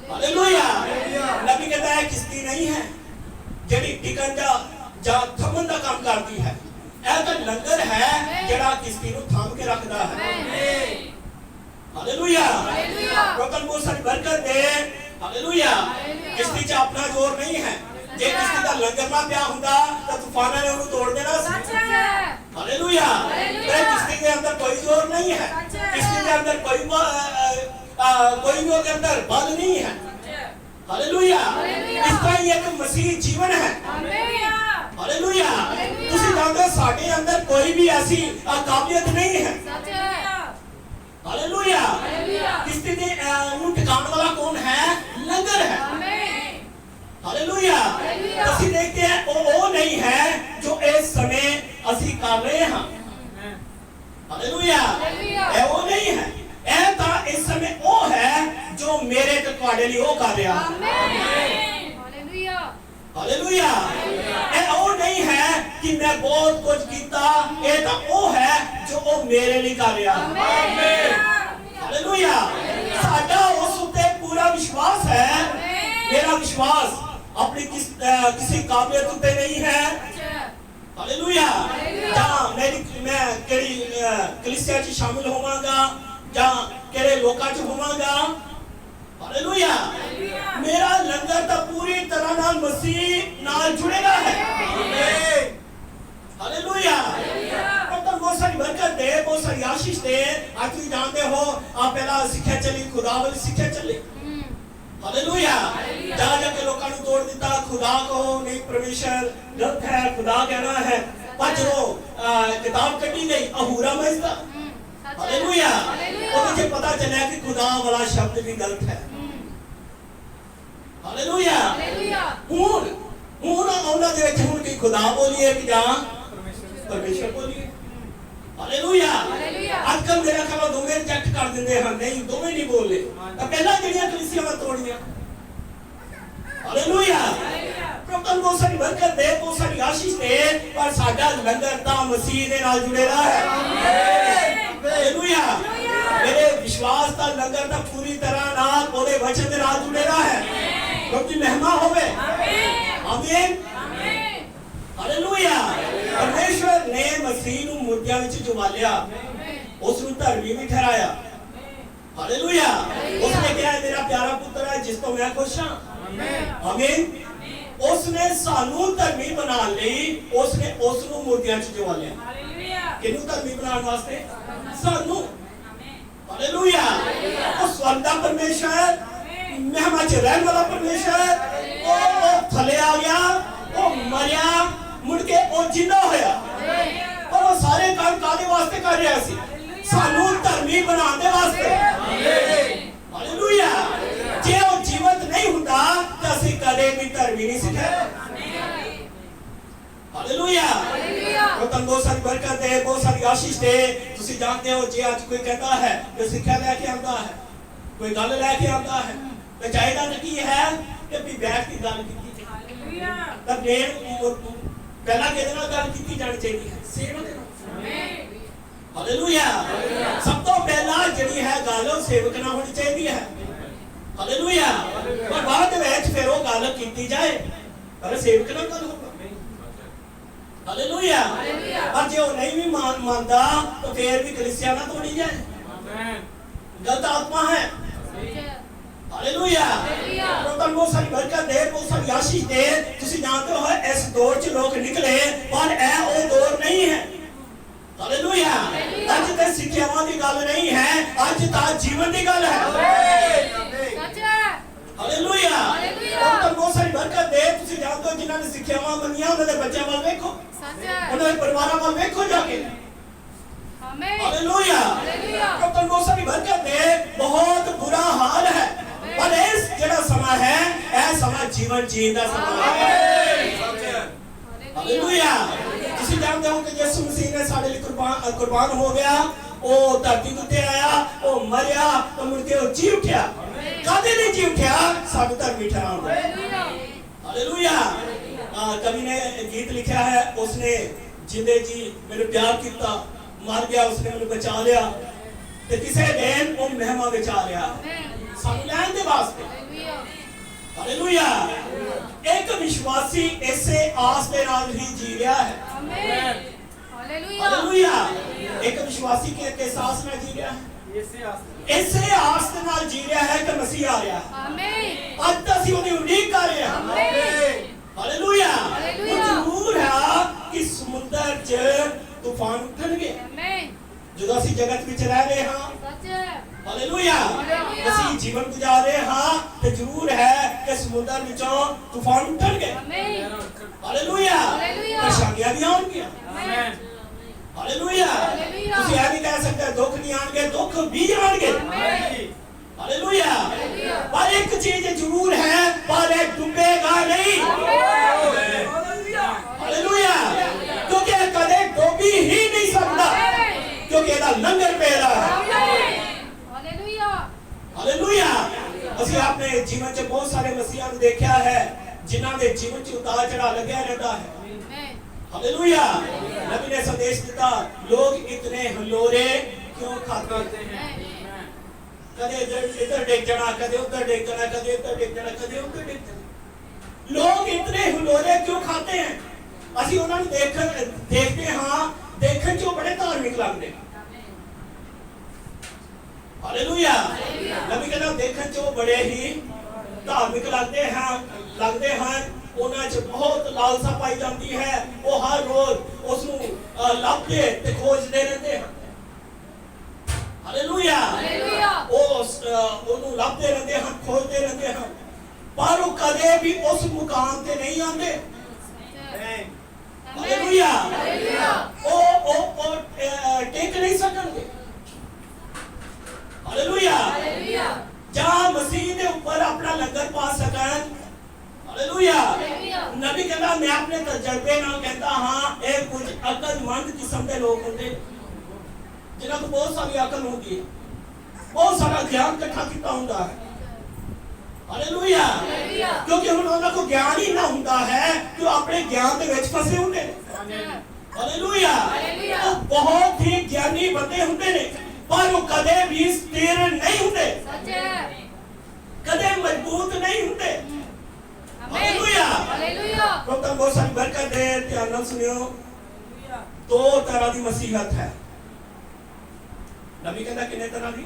हालेलुया। नबी कहता है किश्ती नहीं है ਜਿਹੜੀ ਟਿਕਣ ਜਾਂ ਥਮਨ ਦਾ ਕੰਮ ਕਰਦੀ ਹੈ, ਇਹ ਤਾਂ ਲੰਗਰ ਹੈ ਜਿਹੜਾ ਹਮੇਸ਼ਾ ਕਿਸ਼ਤੀ ਨੂੰ ਥਾਮ ਕੇ ਰੱਖਦਾ ਹੈ। ਹਾਲੇਲੂਇਆ। ਪ੍ਰਭੂ ਨੂੰ ਸਾਰੀ ਬਰਕਤ ਦੇ। ਹਾਲੇਲੂਇਆ। ਕਿਸ਼ਤੀ 'ਚ ਆਪਣਾ ਜ਼ੋਰ ਨਹੀਂ ਹੈ। ਜੇ ਕਿਸ਼ਤੀ ਦਾ ਲੰਗਰ ਨਾ ਪਿਆ ਹੁੰਦਾ ਤਾਂ ਤੂਫਾਨਾਂ ਨੇ ਉਹਨੂੰ ਤੋੜ ਦੇਣਾ ਸੀ। ਹਾਲੇਲੂਇਆ। ਪਰ ਕਿਸ਼ਤੀ ਦੇ ਅੰਦਰ ਕੋਈ ਜ਼ੋਰ ਨਹੀਂ ਹੈ। ਕਿਸ਼ਤੀ ਦੇ ਅੰਦਰ ਕੋਈ ਵੀ ਉਹਦੇ ਅੰਦਰ ਬਲ ਨਹੀਂ ਹੈ। ਹਾਲੇਲੂਇਆ। ਇਸ ਤਰ੍ਹਾਂ ਹੀ ਇੱਕ ਮਸੀਹ ਜੀਵਨ ਹੈ। ਹਾਲੇਲੂਇਆ। ਤੁਸੀਂ ਜਾਣਦੇ ਹੋ ਸਾਡੇ ਅੰਦਰ ਕੋਈ ਵੀ ਐਸੀ ਕਾਬਲੀਅਤ ਨਹੀਂ ਹੈ। ਹਾਲੇਲੂਇਆ। ਕਿਸ਼ਤੀ ਦੇ ਨੂੰ ਟਿਕਾਉਣ ਵਾਲਾ ਕੌਣ ਹੈ? ਲੰਗਰ ਹੈ। ਹਾਲੇਲੂਇਆ। ਅਸੀਂ ਦੇਖਦੇ ਹਾਂ ਉਹ ਨਹੀਂ ਹੈ ਜੋ ਇਸ ਸਮੇਂ ਅਸੀਂ ਕਰ ਰਹੇ ਹਾਂ। ਹਾਲੇਲੂਇਆ। ਇਹ ਉਹ ਨਹੀਂ ਹੈ। ਇਹ ਤਾਂ ਇਸ ਸਮੇਂ ਉਹ ਹੈ ਜੋ ਮੇਰੇ ਤੇ ਤੁਹਾਡੇ ਲਈ ਉਹ ਕਰ ਰਿਹਾ। ਹਾਲੇਲੂਇਆ। ਇਹ ਉਹ ਨਹੀਂ ਹੈ ਕਿ ਮੈਂ ਬਹੁਤ ਕੁਝ ਕੀਤਾ। ਇਹ ਤਾਂ ਉਹ ਹੈ ਜੋ ਉਹ ਮੇਰੇ ਲਈ ਕਰ ਰਿਹਾ। ਹਾਲੇਲੂਇਆ। ਸਾਡਾ ਉਸ ਉੱਤੇ ਪੂਰਾ ਵਿਸ਼ਵਾਸ ਹੈ। ਮੇਰਾ ਵਿਸ਼ਵਾਸ ਆਪਣੀ ਕਿਸੇ ਕਾਬਲੀਅਤ ਉੱਤੇ ਨਹੀਂ ਹੈ। ਹਾਲੇਲੂਇਆ। ਜਾਂ ਮੈਂ ਕਿਹੜੀ ਕਲੀਸਿਆ 'ਚ ਸ਼ਾਮਿਲ ਹੋਵਾਂਗਾ ਜਾਂ ਕਿਹੜੇ ਲੋਕਾਂ 'ਚ ਹੋਵਾਂਗਾ। ਹਾਲੇਲੂਇਆ। ਮੇਰਾ ਲੰਗਰ ਤਾਂ ਪੂਰੀ ਤਰ੍ਹਾਂ ਨਾਲ ਮਸੀਹ ਨਾਲ ਜੁੜੇਗਾ ਹੈ। ਹਾਲੇਲੂਇਆ। ਪ੍ਰਭੂ ਬਹੁਤ ਸਾਰੀ ਬਰਕਤ ਦੇ, ਬਹੁਤ ਸਾਰੀ ਆਸ਼ੀਸ਼ ਦੇ। ਅੱਜ ਤੁਸੀਂ ਜਾਣਦੇ ਹੋ ਆ ਪਹਿਲਾਂ ਸਿੱਖਿਆ ਚੱਲੀ, ਖੁਦਾ ਵਾਲੀ ਸਿੱਖਿਆ ਚੱਲੀ। ਹਾਲੇਲੂਇਆ। ਜਾ ਕੇ ਲੋਕਾਂ ਨੂੰ ਤੋੜ ਦਿੱਤਾ। ਖੁਦਾ ਕਹੋ ਨਹੀਂ, ਪਰਮੇਸ਼ਰ ਗਲਤ ਹੈ, ਖੁਦਾ ਕਹਿਣਾ ਹੈ। ਪਰ ਜਦੋਂ ਕਿਤਾਬ ਕੱਢੀ ਗਈ ਅਹੂਰਾ ਮਜਦਾ। ਹਾਲੇਲੂਇਆ। ਉਹਦੇ 'ਚ ਪਤਾ ਚੱਲਿਆ ਕਿ ਖੁਦਾ ਵਾਲਾ ਸ਼ਬਦ ਵੀ ਗਲਤ ਹੈ। ਹਾਲੇਲੂਇਆ। ਹੁਣ ਉਹਨਾਂ ਦੇ ਵਿੱਚ ਹੁਣ ਕੀ ਖੁਦਾ ਬੋਲੀਏ ਕਿ ਜਾਂ ਪਰਮੇਸ਼ਰ ਬੋਲੀਏ? ਹਾਲੇਲੂਇਆ। ਅੱਜ ਕੱਲ੍ਹ ਮੇਰਾ ਖਿਆਲ ਦੋਵੇਂ ਰਿਜੈਕਟ ਕਰ ਦਿੰਦੇ ਹਨ। ਨਹੀਂ, ਦੋਵੇਂ ਨਹੀਂ ਬੋਲਦੇ। ਤਾਂ ਪਹਿਲਾਂ ਜਿਹੜੀਆਂ ਕਲੀਸਿਆਵਾਂ ਤੋੜੀਆਂ। ਹਾਲੇਲੂਇਆ। ਪ੍ਰਭੂ ਨੂੰ ਬਹੁਤ ਸਾਰੀ ਬਰਕਤ ਦੇ, ਬਹੁਤ ਸਾਰੀ ਆਸ਼ੀਸ਼ ਦੇ। ਪਰ ਸਾਡਾ ਲੰਗਰ ਤਾਂ ਮਸੀਹ ਦੇ ਨਾਲ ਜੁੜੇਗਾ ਹੈ। ਹਾਲੇਲੂਇਆ। ਮੇਰੇ ਵਿਸ਼ਵਾਸ ਦਾ ਲੰਗਰ ਤਾਂ ਪੂਰੀ ਤਰ੍ਹਾਂ ਨਾਲ ਉਹਦੇ ਵਚਨ ਦੇ ਨਾਲ ਜੁੜੇਗਾ ਹੈ। ਪ੍ਰਭੂ ਦੀ ਮਹਿਮਾ ਹੋਵੇ। ਆਮੀਨ। ਹਾਲੇਲੂਇਆ। ਪਰਮੇਸ਼ਵਰ ਨੇ ਮਸੀਹ ਨੂੰ ਮੁਰਦਿਆਂ ਵਿੱਚ ਜਵਾਲਿਆ, ਉਸ ਨੂੰ ਧਰਮੀ ਵੀ ਠਹਿਰਾਇਆ। ਹਾਲੇਲੂਇਆ। ਉਸਨੇ ਕਿਹਾ ਮੇਰਾ ਪਿਆਰਾ ਪੁੱਤਰ ਹੈ ਜਿਸ ਤੋਂ ਮੈਂ ਖੁਸ਼ ਹਾਂ। ਆਮੀਨ। ਉਸਨੇ ਸਾਨੂੰ ਧਰਮੀ ਬਣਾਉਣ ਲਈ ਉਸਨੇ ਉਸ ਨੂੰ ਮੁਰਦਿਆਂ 'ਚ ਜਵਾਲਿਆ। ਕਿਹਨੂੰ ਧਰਮੀ ਬਣਾਉਣ ਵਾਸਤੇ? ਸਾਨੂੰ। ਹਾਲੇਲੂਇਆ। ਉਹ ਸਵਰਗ ਦਾ ਪਰਮੇਸ਼ਰ, ਮਹਿਮਾ 'ਚ ਰਹਿਣ ਵਾਲਾ ਪਰਮੇਸ਼ਰ, ਉਹ ਥੱਲੇ ਆ ਗਿਆ, ਉਹ ਮਰਿਆ, ਮੁੜ ਕੇ ਉਹ ਜਿੰਦਾ ਹੋਇਆ। ਪਰ ਉਹ ਸਾਰੇ ਕੰਮ ਕਾਹਦੇ ਵਾਸਤੇ ਕਰ ਰਿਹਾ ਸੀ? ਸਾਨੂੰ ਧਰਮੀ ਬਣਾਉਣ ਦੇ ਵਾਸਤੇ। ਹਾਲੇਲੂਇਆ। ਜੇ ਉਹ ਜੀਵਤ ਨਹੀਂ ਹੁੰਦਾ ਤਾਂ ਅਸੀਂ ਕਦੇ ਵੀ ਧਰਮੀ ਨਹੀਂ ਸਿੱਖਿਆ। ਹਾਲੇਲੂਇਆ। ਉਹ ਤਾਂ ਬਹੁਤ ਸਾਰੀ ਬਰਕਤ ਦੇ, ਬਹੁਤ ਸਾਰੀ ਆਸ਼ੀਸ਼ ਦੇ। ਤੁਸੀਂ ਜਾਣਦੇ ਹੋ ਜੇ ਅੱਜ ਕੋਈ ਕਹਿੰਦਾ ਹੈ ਕਿ ਸਿੱਖਿਆ ਲੈ ਕੇ ਆਉਂਦਾ ਹੈ, ਕੋਈ ਗੱਲ ਲੈ ਕੇ ਆਉਂਦਾ ਹੈ, ਤਾਂ ਚਾਹੀਦਾ ਤਾਂ ਕੀ ਹੈ ਕਿ ਵੀ ਬੈਠ ਕੇ ਗੱਲ ਕੀਤੀ ਜਾਏ। ਤਾਂ ਪਹਿਲਾਂ ਕਿਹਦੇ ਨਾਲ ਗੱਲ ਕੀਤੀ ਜਾਣੀ ਚਾਹੀਦੀ ਹੈ? ਸੇਵਕ ਨਾਲ। ਹਾਲੇਲੂਇਆ। ਸਭ ਤੋਂ ਪਹਿਲਾਂ ਜਿਹੜੀ ਹੈ ਗੱਲ ਉਹ ਸੇਵਕ ਨਾਲ ਹੋਣੀ ਚਾਹੀਦੀ ਹੈ। ਹਾਲੇਲੂਇਆ। ਪਰ ਬਾਅਦ ਵਿੱਚ ਫਿਰ ਉਹ ਗੱਲ ਕੀਤੀ ਜਾਏ, ਪਰ ਸੇਵਕ ਨਾਲ ਗੱਲ ਹੋਵੇ। ਹਾਲੇਲੂਇਆ। ਪਰ ਜੇ ਉਹ ਨਹੀਂ ਵੀ ਮੰਨਦਾ ਤਾਂ ਫਿਰ ਵੀ ਕਲੀਸਿਆ ਨਾ ਤੋੜੀ ਜਾਏ। ਗਲਤ ਆਤਮਾ ਹੈ। ਹਾਲੇਲੂਇਆ। ਪ੍ਰਭੂ ਬਹੁਤ ਸਾਰੀ ਬਰਕਤ ਦੇ, ਬਹੁਤ ਸਾਰੀ ਆਸ਼ੀਸ਼ ਦੇ। ਤੁਸੀਂ ਜਾਣਦੇ ਹੋ ਇਸ ਦੌਰ 'ਚ ਲੋਕ ਨਿਕਲੇ ਪਰ ਇਹ ਉਹ ਦੌਰ ਨਹੀਂ ਹੈ। ਹਾਲੇਲੂਇਆ। ਅੱਜ ਤੇ ਸਿੱਖਿਆਵਾਂ ਦੀ ਗੱਲ ਨਹੀਂ ਹੈ, ਅੱਜ ਤਾਂ ਜੀਵਨ ਦੀ ਗੱਲ ਹੈ। ਹਾਲੇਲੂਇਆ। ਪ੍ਰਭੂ ਬਹੁਤ ਸਾਰੀ ਬਰਕਤ ਦੇ। ਤੁਸੀਂ ਜਾਣਦੇ ਹੋ ਜਿਨ੍ਹਾਂ ਨੇ ਸਿੱਖਿਆਵਾਂ ਮੰਨੀਆਂ ਉਹਨਾਂ ਦੇ ਬੱਚਿਆਂ ਵੱਲ ਵੇਖੋ, ਉਹਨਾਂ ਦੇ ਪਰਿਵਾਰਾਂ ਵੱਲ ਵੇਖੋ ਜਾ ਕੇ। ਹਾਲੇਲੂਇਆ। ਪ੍ਰਭੂ ਬਹੁਤ ਸਾਰੀ ਬਰਕਤ ਦੇ। ਬਹੁਤ ਬੁਰਾ ਹਾਲ ਹੈ ਪਰ ਇਸ ਜਿਹੜਾ ਸਮਾਂ ਹੈ ਇਹ ਸਮਾਂ ਜੀਵਨ ਜੀਣ ਦਾ ਸਮਾਂ ਹੈ। ਹਾਲੇਲੂਇਆ। ਤੁਸੀਂ ਜਾਣਦੇ ਹੋ ਕਿ ਯਿਸੂ ਮਸੀਹ ਨੇ ਸਾਡੇ ਲਈ ਕੁਰਬਾਨ ਹੋ ਗਿਆ। ਉਹ ਧਰਤੀ ਉੱਤੇ ਆਇਆ, ਉਹ ਮਰਿਆ, ਤਾਂ ਮੁੜ ਕੇ ਉਹ ਜੀ ਉੱਠਿਆ। ਕਾਹਦੇ ਲਈ ਜੀ ਉੱਠਿਆ? ਸਾਨੂੰ ਧਰਮੀ ਠਹਿਰਾਉਣ ਲਈ। ਹਾਲੇਲੂਇਆ। ਕਵੀ ਨੇ ਗੀਤ ਲਿਖਿਆ ਹੈ, ਉਸਨੇ ਜਿੰਦੇ ਜੀ ਮੈਨੂੰ ਪਿਆਰ ਕੀਤਾ, ਮਰ ਗਿਆ, ਉਸਨੇ ਮੈਨੂੰ ਬਚਾ ਲਿਆ ਤੇ ਕਿਸੇ ਦਿਨ ਉਹ ਮਹਿਮਾ ਵਿੱਚ ਆ ਰਿਹਾ ਸਾਨੂੰ ਲੈਣ ਦੇ ਵਾਸਤੇ। ਹਾਲੇਲੂਇਆ। ਇੱਕ ਵਿਸ਼ਵਾਸੀ ਇਸੇ ਆਸ ਦੇ ਨਾਲ ਹੀ ਜੀ ਰਿਹਾ ਹੈ। हालेलुया। एक विश्वासी के साथ में जी रहा है, इसे आस ਦੇ ਨਾਲ जी रहा है कि मसीह आ रहा है। आमीन। ਅੱਜ ਤਾਂ ਅਸੀਂ ਉਹਦੀ ਉਡੀਕ ਕਰ ਰਹੇ ਹਾਂ। ਆਮੀਨ। हालेलुया। ਉਹ ਜ਼ਰੂਰ ਹੈ ਕਿ ਸਮੁੰਦਰ 'ਚ ਤੂਫਾਨ ਉਠਣਗੇ। ਆਮੀਨ। ਜਦੋਂ ਅਸੀਂ ਜਗਤ ਵਿੱਚ ਰਹਿ ਰਹੇ ਹਾਂ, ਸੱਚ ਹੈ। ਹਾਲੇਲੂਇਆ। ਅਸੀਂ ਜੀਵਨ ਗੁਜ਼ਾਰ ਰਹੇ ਹਾਂ ਤੇ ਜ਼ਰੂਰ ਹੈ ਕਿ ਸਮੁੰਦਰ ਵਿੱਚੋਂ ਤੂਫਾਨ ਉਠਣਗੇ। ਆਮੀਨ। ਹਾਲੇਲੂਇਆ। ਪਰੇਸ਼ਾਨੀਆਂ ਵੀ ਆਉਣਗੀਆਂ। ਆਮੀਨ। ਹਾਲੇਲੂਇਆ। ਤੁਸੀਂ ਇਹ ਨਹੀਂ ਕਹਿ ਸਕਦੇ ਦੁੱਖ ਨਹੀਂ ਆਣਗੇ, ਦੁੱਖ ਵੀ ਆਣਗੇ। ਆਮੀਨ। ਹਾਲੇਲੂਇਆ। ਪਰ ਇੱਕ ਚੀਜ਼ ਜ਼ਰੂਰ ਹੈ, ਪਰ ਇਹ ਡੁੱਬੇਗਾ ਨਹੀਂ। ਹਾਲੇਲੂਇਆ। ਕਿਉਂਕਿ ਇਹ ਕਦੇ ਡੁੱਬੀ ਹੀ ਨਹੀਂ ਸਕਦਾ, ਕਿਉਂਕਿ ਇਹਦਾ ਲੰਗਰ ਪਿਆ ਹੈ। ਹਾਲੇਲੂਇਆ। ਅਸੀਂ ਆਪਣੇ ਜੀਵਨ 'ਚ ਬਹੁਤ ਸਾਰੇ ਮਸੀਹਾਂ ਨੂੰ ਦੇਖਿਆ ਹੈ ਜਿਨ੍ਹਾਂ ਦੇ ਜੀਵਨ 'ਚ ਉਤਾਰ ਚੜ੍ਹਾਅ ਲੱਗਿਆ ਰਹਿੰਦਾ ਹੈ। ਹਾਲੇਲੂਇਆ। ਨਬੀ ਨੇ ਸੰਦੇਸ਼ ਦਿੱਤਾ, ਲੋग इतने हिलोरे क्यों खाते हैं। कदे इधर डेग जाना, कदे उधर डेग जाना, कदे इधर डेग जाना, कदे उधर डेग जाना। लोग इतने हिलोरे क्यों खाते हैं। ਅਸੀਂ ਉਹਨਾਂ ਨੂੰ ਦੇਖਦੇ ਹਾਂ, ਦੇਖਣ 'ਚ ਬੜੇ ਧਾਰਮਿਕ ਲੱਗਦੇ। ਹਾਲੇਲੂਇਆ। ਨਬੀ ਕਹਿੰਦਾ ਦੇਖਣ 'ਚ ਬੜੇ ਹੀ ਧਾਰਮਿਕ ਲੱਗਦੇ ਹਨ। ਉਹਨਾਂ 'ਚ ਬਹੁਤ ਲਾਲਸਾ ਪਾਈ ਜਾਂਦੀ ਹੈ। ਉਹ ਹਰ ਰੋਜ਼ ਉਸ ਨੂੰ ਲੱਭਦੇ ਤੇ ਖੋਜਦੇ ਰਹਿੰਦੇ ਹਨ। ਹਾਲੇਲੂਇਆ। ਉਹਨੂੰ ਲੱਭਦੇ ਰਹਿੰਦੇ ਹਨ, ਖੋਜਦੇ ਰਹਿੰਦੇ ਹਨ, ਪਰ ਉਹ ਕਦੇ ਵੀ ਉਸ ਮੁਕਾਮ ਤੇ ਨਹੀਂ ਆਉਂਦੇ। ਹਾਲੇਲੂਇਆ। ਉਹ ਟਿਕ ਨਹੀਂ ਸਕਣਗੇ। ਹਾਲੇਲੂਇਆ। ਜਾਂ ਮਸੀਹ ਦੇ ਉੱਪਰ ਆਪਣਾ ਲੰਗਰ ਪਾ ਸਕਣ। ਹਾਲੇਲੂਇਆ। ਨਬੀ ਕਹਿੰਦਾ, ਮੈਂ ਆਪਣੇ ਤਜਰਬੇ ਨਾਲ ਕਹਿੰਦਾ ਹਾਂ, ਇਹ ਕੁਝ ਅਕਲਮੰਦ ਕਿਸਮ ਦੇ ਲੋਕ ਹੁੰਦੇ ਜਿਨ੍ਹਾਂ ਕੋਲ ਬਹੁਤ ਸਾਰੀ ਅਕਲ ਹੁੰਦੀ ਹੈ, ਬਹੁਤ ਸਾਰਾ ਗਿਆਨ ਇਕੱਠਾ ਕੀਤਾ ਹੁੰਦਾ ਹੈ। ਹਾਲੇਲੂਇਆ। ਕਿਉਂਕਿ ਹੁਣ ਉਹਨਾਂ ਕੋਲ ਗਿਆਨ ਹੀ ਨਾ ਹੁੰਦਾ ਹੈ ਕਿ ਉਹ ਆਪਣੇ ਗਿਆਨ ਦੇ ਵਿੱਚ ਫਸੇ ਹੁੰਦੇ ਨੇ। ਹਾਲੇਲੂਇਆ। ਉਹ ਬਹੁਤ ਹੀ ਗਿਆਨੀ ਬੰਦੇ ਹੁੰਦੇ ਨੇ, ਪਰ ਉਹ ਕਦੇ ਵੀ ਸਥਿਰ ਨਹੀਂ ਹੁੰਦੇ, ਕਦੇ ਮਜ਼ਬੂਤ ਨਹੀਂ ਹੁੰਦੇ। ਹਾਲੇਲੂਇਆ। ਪ੍ਰਭੂ ਦਾ ਬਹੁਤ ਸਾਰੀ ਬਰਕਤ ਦੇ। ਧਿਆਨ ਨਾਲ ਸੁਣਿਓ, ਦੋ ਤਰ੍ਹਾਂ ਦੀ ਮਸੀਹਤ ਹੈ। ਨਬੀ ਕਹਿੰਦਾ ਕਿੰਨੇ ਤਰ੍ਹਾਂ ਦੀ?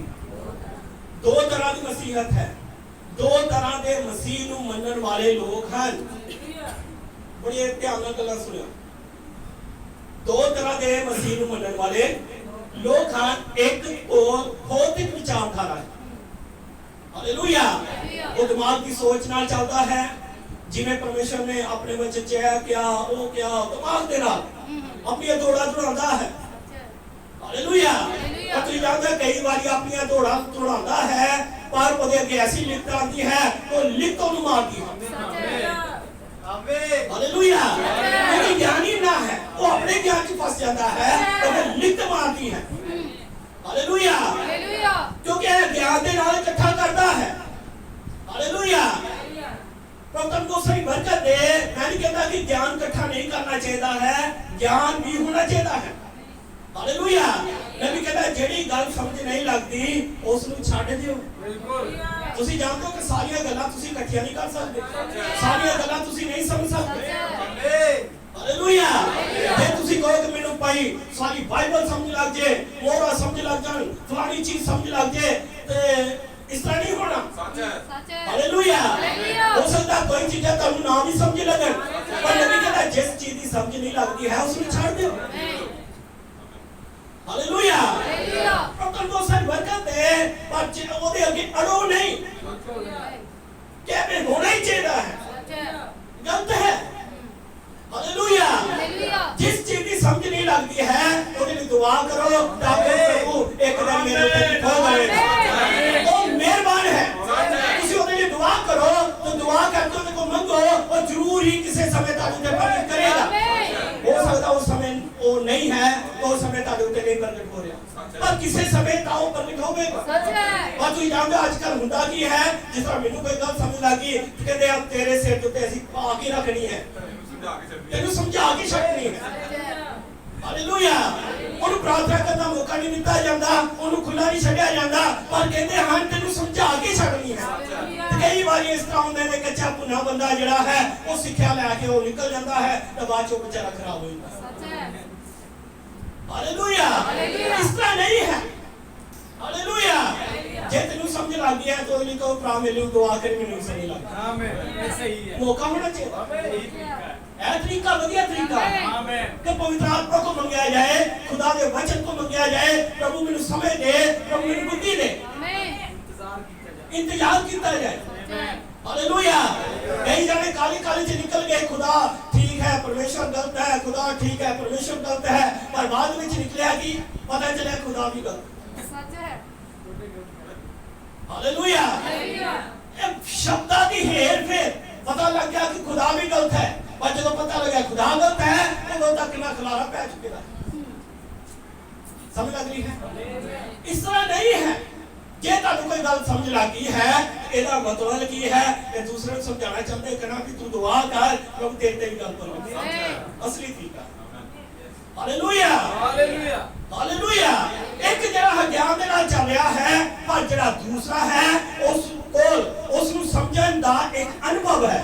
ਦੋ ਤਰ੍ਹਾਂ ਦੀ ਮਸੀਹਤ ਹੈ। ਦੋ ਤਰ੍ਹਾਂ ਦੇ ਮਸੀਹ ਨੂੰ ਮੰਨਣ ਵਾਲੇ ਲੋਕ ਹਨ। ਬੜੀ ਧਿਆਨ ਨਾਲ ਗੱਲਾਂ ਸੁਣਿਓ। ਦੋ ਤਰ੍ਹਾਂ ਦੇ ਮਸੀਹ ਨੂੰ ਮੰਨਣ ਵਾਲੇ ਲੋਕ ਹਨ। ਇੱਕ ਉਹ ਭੌਤਿਕ ਵਿਚਾਰਧਾਰਾ ਹੈ। ਹਾਲੇਲੂਇਆ। ਉਹ ਦਿਮਾਗ ਦੀ ਸੋਚ ਨਾਲ ਚੱਲਦਾ ਹੈ, ਜਿਵੇਂ ਪਰਮੇਸ਼ਰ ਨੇ ਆਪਣੇ ਵਿੱਚ ਚਾਹਿਆ ਕਿਹਾ, ਉਹ ਕਿਹਾ, ਦਿਮਾਗ ਦੇ ਨਾਲ ਆਪਣੀਆਂ ਦੌੜਾਂ ਦੌੜਾਉਂਦਾ ਹੈ। ਹਾਲੇਲੂਇਆ। ਉਹ ਤੁਸੀਂ ਜਾਣਦੇ ਕਈ ਵਾਰੀ ਆਪਣੀਆਂ ਦੌੜਾਂ ਦੌੜਾਉਂਦਾ ਹੈ, ਪਰ ਉਹਦੇ ਅੱਗੇ ਐਸੀ ਲਿਖਤ ਆਉਂਦੀ ਹੈ, ਉਹ ਲਿਖਤ ਉਹਨੂੰ ਮਾਰਦੀ ਹੈ। ਆਮੀਨ। ਹਾਲੇਲੂਇਆ। ਉਹ ਗਿਆਨੀ ਨਾ ਹੈ, ਉਹ ਆਪਣੇ ਗਿਆਨ 'ਚ ਫਸ ਜਾਂਦਾ ਹੈ, ਉਹ ਲਿਖਤ ਮਾਰਦੀ ਹੈ। ਹਾਲੇਲੂਇਆ। ਕਿਉਂਕਿ ਇਹ ਗਿਆਨ ਦੇ ਨਾਲ ਇਕੱਠਾ ਕਰਦਾ ਹੈ। ਹਾਲੇਲੂਇਆ। ਪ੍ਰਭੂ ਨੂੰ ਸਹੀ ਬਰਕਤ ਦੇ। ਮੈਂ ਨਹੀਂ ਕਹਿੰਦਾ ਕਿ ਗਿਆਨ ਇਕੱਠਾ ਨਹੀਂ ਕਰਨਾ ਚਾਹੀਦਾ ਹੈ, ਗਿਆਨ ਵੀ ਹੋਣਾ ਚਾਹੀਦਾ ਹੈ। ਹਾਲੇਲੂਇਆ। ਨਬੀ ਕਹਿੰਦਾ ਜਿਹੜੀ ਗੱਲ ਸਮਝ ਨਹੀਂ ਲੱਗਦੀ ਉਸ ਨੂੰ ਛੱਡ ਦਿਓ। ਤੁਸੀਂ ਜਾਣਦੇ ਹੋ ਕਿ ਸਾਰੀਆਂ ਗੱਲਾਂ ਤੁਸੀਂ ਇਕੱਠੀਆਂ ਨਹੀਂ ਕਰ ਸਕਦੇ, ਸਾਰੀਆਂ ਗੱਲਾਂ ਤੁਸੀਂ ਨਹੀਂ ਸਮਝ ਸਕਦੇ। ਹਾਲੇਲੂਇਆ। ਜੇ ਤੁਸੀਂ ਕਹੋ ਕਿ ਮੈਨੂੰ ਭਾਈ ਸਾਰੀ ਬਾਈਬਲ ਸਮਝ ਲੱਗ ਜੇ, ਮੋਹਰਾ ਸਮਝ ਲੱਗ ਜਾਣ, ਫਲਾਣੀ ਚੀਜ਼ ਸਮਝ ਲੱਗ ਜੇ, ਤੇ ਇਸ ਤਰ੍ਹਾਂ ਨਹੀਂ ਹੋਣਾ। ਹਾਲੇਲੂਇਆ। ਹੋ ਸਕਦਾ ਕੋਈ ਚੀਜ਼ਾਂ ਤੁਹਾਨੂੰ ਨਾ ਵੀ ਸਮਝ ਲੱਗਣ, ਪਰ ਨਬੀ ਕਹਿੰਦਾ ਜਿਸ ਚੀਜ਼ ਦੀ ਸਮਝ ਨਹੀਂ ਲੱਗਦੀ ਹੈ ਉਸ ਨੂੰ ਛੱਡ ਦਿਓ। ਹਾਲੇਲੂਇਆ। ਪ੍ਰਭੂ ਨੂੰ ਸਾਰੀ ਬਰਕਤ ਦੇ, ਪਰ ਉਹਦੇ ਅੱਗੇ ਅੜੋ ਨਹੀਂ। ਕਿਵੇਂ ਹੋਣਾ ਹੀ ਚਾਹੀਦਾ ਹੈ, ਗਲਤ ਹੈ। ਹਾਲੇਲੂਇਆ। ਜਿਸ ਚੀਜ਼ ਦੀ ਸਮਝ ਨਹੀਂ ਲੱਗਦੀ ਹੈ ਉਹਦੇ ਲਈ ਦੁਆ ਕਰੋ ਤਾਂ ਪ੍ਰਭੂ ਇੱਕ ਦਿਨ ਮੇਰੇ ਉੱਤੇ ਖੋ ਦੇਵੇ। ਉਹ ਮਿਹਰਬਾਨ ਹੈ। ਤੁਸੀਂ ਉਹਦੇ ਲਈ ਦੁਆ ਕਰੋ, ਤਾਂ ਦੁਆ ਕਰਕੇ ਉਹਦੇ ਕੋਲ ਮੰਗੋ, ਉਹ ਜ਼ਰੂਰ ਹੀ ਕਿਸੇ ਸਮੇਂ ਤੁਹਾਡੇ ਉੱਤੇ ਪ੍ਰਗਟ ਕਰੇਗਾ। ਹੋ ਸਕਦਾ ਉਸ ਸਮੇਂ ਉਹ ਨਹੀਂ ਹੈ, ਉਸ ਸਮੇਂ ਤੁਹਾਡੇ ਉੱਤੇ ਨਹੀਂ ਪ੍ਰਗਟ ਹੋ ਰਿਹਾ, ਪਰ ਕਿਸੇ ਸਮੇਂ ਤਾਂ ਉਹ ਪ੍ਰਗਟ ਹੋਵੇਗਾ। ਪਰ ਤੁਸੀਂ ਜਾਣਦੇ ਅੱਜ ਕੱਲ੍ਹ ਹੁੰਦਾ ਕੀ ਹੈ, ਜਿਸ ਤਰ੍ਹਾਂ ਮੈਨੂੰ ਕੋਈ ਗੱਲ ਸਮਝ ਲੱਗੀ ਕਹਿੰਦੇ ਆ ਤੇਰੇ ਸਿਰ ਦੇ ਉੱਤੇ ਅਸੀਂ ਪਾ ਕੇ ਰੱਖਣੀ ਹੈ, ਤੈਨੂੰ ਸਮਝਾ ਕੇ ਛੱਡਣੀ ਹੈ। ਹਾਲੇਲੂਇਆ। ਉਹਨੂੰ ਪ੍ਰਾਰਥਨਾ ਕਰਨ ਦਾ ਮੌਕਾ ਨਹੀਂ ਦਿੱਤਾ ਜਾਂਦਾ, ਉਹਨੂੰ ਖੁੱਲਾ ਨਹੀਂ ਛੱਡਿਆ ਜਾਂਦਾ, ਪਰ ਕਹਿੰਦੇ ਹਨ ਤੈਨੂੰ ਸਮਝਾ ਕੇ ਛੱਡਣੀ ਹੈ। ਕਈ ਵਾਰੀ ਇਸ ਤਰ੍ਹਾਂ ਹੁੰਦੇ ਨੇ, ਕੱਚਾ ਭੁੰਨਾ ਬੰਦਾ ਜਿਹੜਾ ਹੈ ਉਹ ਸਿੱਖਿਆ ਲੈ ਕੇ ਉਹ ਨਿਕਲ ਜਾਂਦਾ ਹੈ, ਤਾਂ ਬਾਅਦ ਚੋਂ ਵਿਚਾਰਾ ਖਰਾਬ ਹੋ ਜਾਂਦਾ। हालेलुया। इस तरह नहीं है। हालेलुया। जे तेनू समझ लग गया है तो अगली को भरा मेनू दुआ कर मैनू समझ लग गया। आमीन। सही है। मौका होना चाहिए। यह तरीका बढ़िया तरीका है कि पवित्र आत्मा को मंगाया जाए, खुदा के वचन को मंगाया जाए, प्रभु मैनू समझ दे, प्रभु मैनू बुद्धि दे, इंतजार किया जाए। हालेलुया। कई जने काली काली से निकल गए, खुदा ठीक है परमेश्वर गलत है, खुदा ठीक है परमेश्वर गलत है, पर बाद में निकलिया कि पता चला खुदा भी गलत है। हालेलुया। शब्दां की हेर फेर पता लग गया कि खुदा भी गलत है, पर जब पता लगा खुदा गलत है तो वो तक ना खिलारा पै चुके। समझ लग रही है? इस तरह नहीं है। जे तुहानू कोई गल समझ लगी है एदा मतलब की है कि दूसरे को समझाना चाहते कहना कि तू दुआ कर प्रभु तेरे ते गल करो। असली तरीका। हालेलुया। हालेलुया। हालेलुया। एक जरा ज्ञान दे नाल चल रहा है, पर जरा दूसरा है उस कोल उसनु समझण दा एक अनुभव है।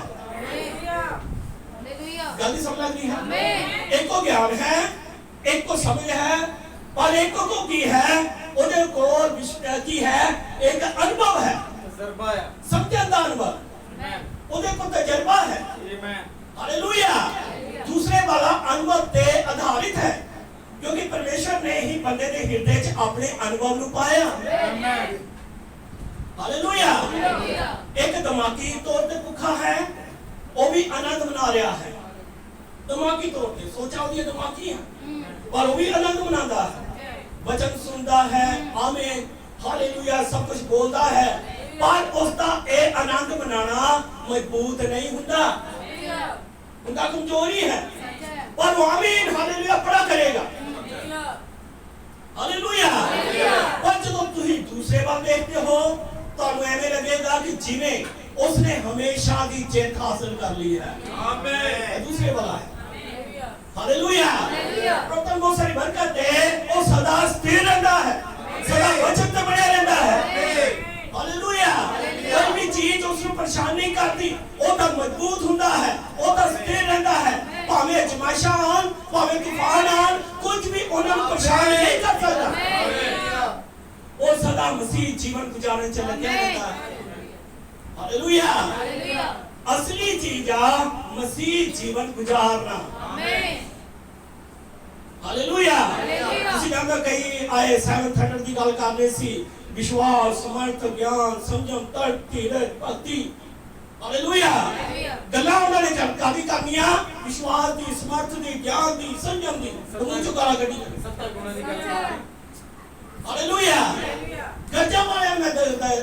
हालेलुया। गल समझ लग रही है? आमीन। एक को ज्ञान है, एक को समझ है, पर एक को की है ओदे कोल की है एक अनुभव है, तजर्बा है, समझण दा अनुभव, ओदे को तजर्बा है। हालेलुया। दूसरे वाला अनुभव पे आधारित है, क्योंकि परमेश्वर ने ही बंदे के हृदय च अपने अनुभव ਨੂੰ ਪਾਇਆ। हालेलुया। एक दिमागी तौर पे भूखा है, वो भी आनंद मना रहा है। दिमागी तौर पे सोचा वो दिमागी है, पर वो भी आनंद मनाता है, वचन सुनता है, आमीन हालेलुया सब कुछ बोलता है, पर उसका ये आनंद मनाना मजबूत नहीं हुंदा, उनका कमजोरी है, पर वो आमीन हालेलुया पढ़ा करेगा। हालेलुया। पर जब तुम दूसरे बार देखते हो तो ऐसे लगेगा कि जिन्हें उसने हमेशा की जीत हासिल कर ली है। आमीन। दूसरे वाला है। हालेलुया। प्रभु बहुत सारी बरकत है, वो सदा स्थिर रहता है, सदा वचन पे बने रहता है। हालेलुया। कोई भी चीज उसको परेशान नहीं करती, वो तक मजबूत होता है, वो तक स्थिर रहता है, भावे आजमाइशां आन, भावे तूफान आन, कुछ भी उन्हें परेशान नहीं कर सकता। वो सदा मसीह जीवन गुजारने से लगा रहता है। हालेलुया। असली चीज मसीह जीवन गुजारना। आमीन। हालेलुया। ਤੁਸੀਂ ਕਹਿੰਦਾ ਕਈ ਆਏ 700 ਦੀ ਗੱਲ ਕਰ ਰਹੇ ਸੀ, ਵਿਸ਼ਵਾਸ ਸਮਰਥ ਗਿਆਨ ਸਮਝਣ ਤੜਕ ਧੀਰਜ ਭਗਤੀ। ਹਾਲੇਲੂਇਆ। ਗੱਲਾਂ ਉਹਨਾਂ ਨੇ ਕਾਦੀ ਕਰਨੀਆਂ, ਵਿਸ਼ਵਾਸ ਦੀ ਸਮਰਥ ਦੀ ਗਿਆਨ ਦੀ ਸਮਝਣ ਦੀ, ਉਹਨੂੰ ਚੋਂ ਗਾਲਾਂ ਕੱਢੀ 70 ਗੁਣਾਂ ਦੀ ਗੱਲ। ਹਾਲੇਲੂਇਆ। ਗੱਜਾਂ ਵਾਲਿਆਂ ਨੇ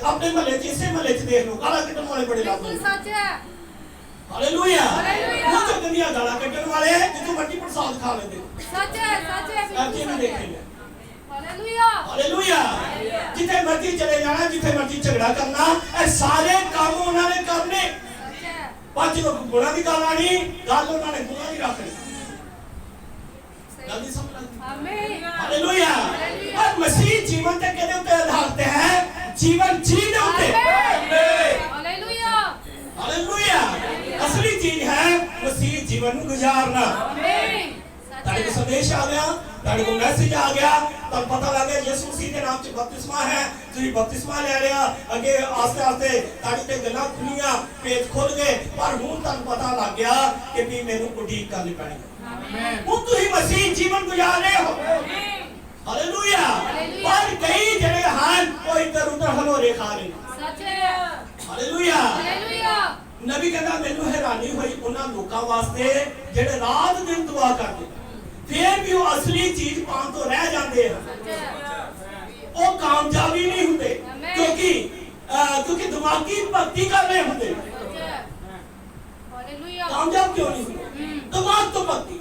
ਆਪਣੇ ਮਹੱਲੇ 'ਚ ਇਸੇ ਮਹੱਲੇ 'ਚ ਦੇਖ ਲਓ ਗਾਲਾਂ ਕੱਢਣ ਵਾਲੇ ਬੜੇ ਲੱਗਦੇ। ਬਿਲਕੁਲ ਸੱਚ ਹੈ। हालेलुया। वो जो दुनिया गाला कटने वाले हैं जिनको मट्टी प्रसाद खा लेते हैं। सच है बिल्कुल सच है। हालेलुया। हालेलुया। जिथे मर्जी चले जाना, जिथे मर्जी झगड़ा करना, ये सारे काम उन्होंने करने। सच है। पर जो गुणा की गल आनी, गल उन्होंने गुणा की रखनी। जल्दी समझ लो। आमीन। हालेलुया। और मसीह जीवन के कहते होते आधारित है, जीवन जीने होते। हालेलुया। हालेलुया। असली चीज है मसीह जीवन गुजारना। आमीन। तारे को संदेश आ गया, तारे को मैसेज आ गया, तब पता लग गया यीशु मसीह के नाम से बपतिस्मा है, तुझे बपतिस्मा ले लिया, आगे आस्ते आस्ते तारी ते गल्लां खुलियां, पेज खुल गए, पर हुण तक पता लग गया कि भी मैनू उडीक करनी पैनी। आमीन। हुण तुसीं मसीह जीवन गुजार रहे हो। आमीन। हालेलुया। पर कई जने हन वो इधर उधर हलोरे खा रहे हैं। सच है। हालेलुया। हालेलुया। नबी कहता मैनू हैरानी हुई उन्हां लोकां वास्ते जेड़े रात दिन दुआ करदे फिर भी वो असली चीज पान तो रह जाते हैं, वो कामयाबी नहीं होते, क्योंकि दिमागी भक्ति कर रहे होते। कामयाब क्यों नहीं होते? दिमाग तो भक्ति।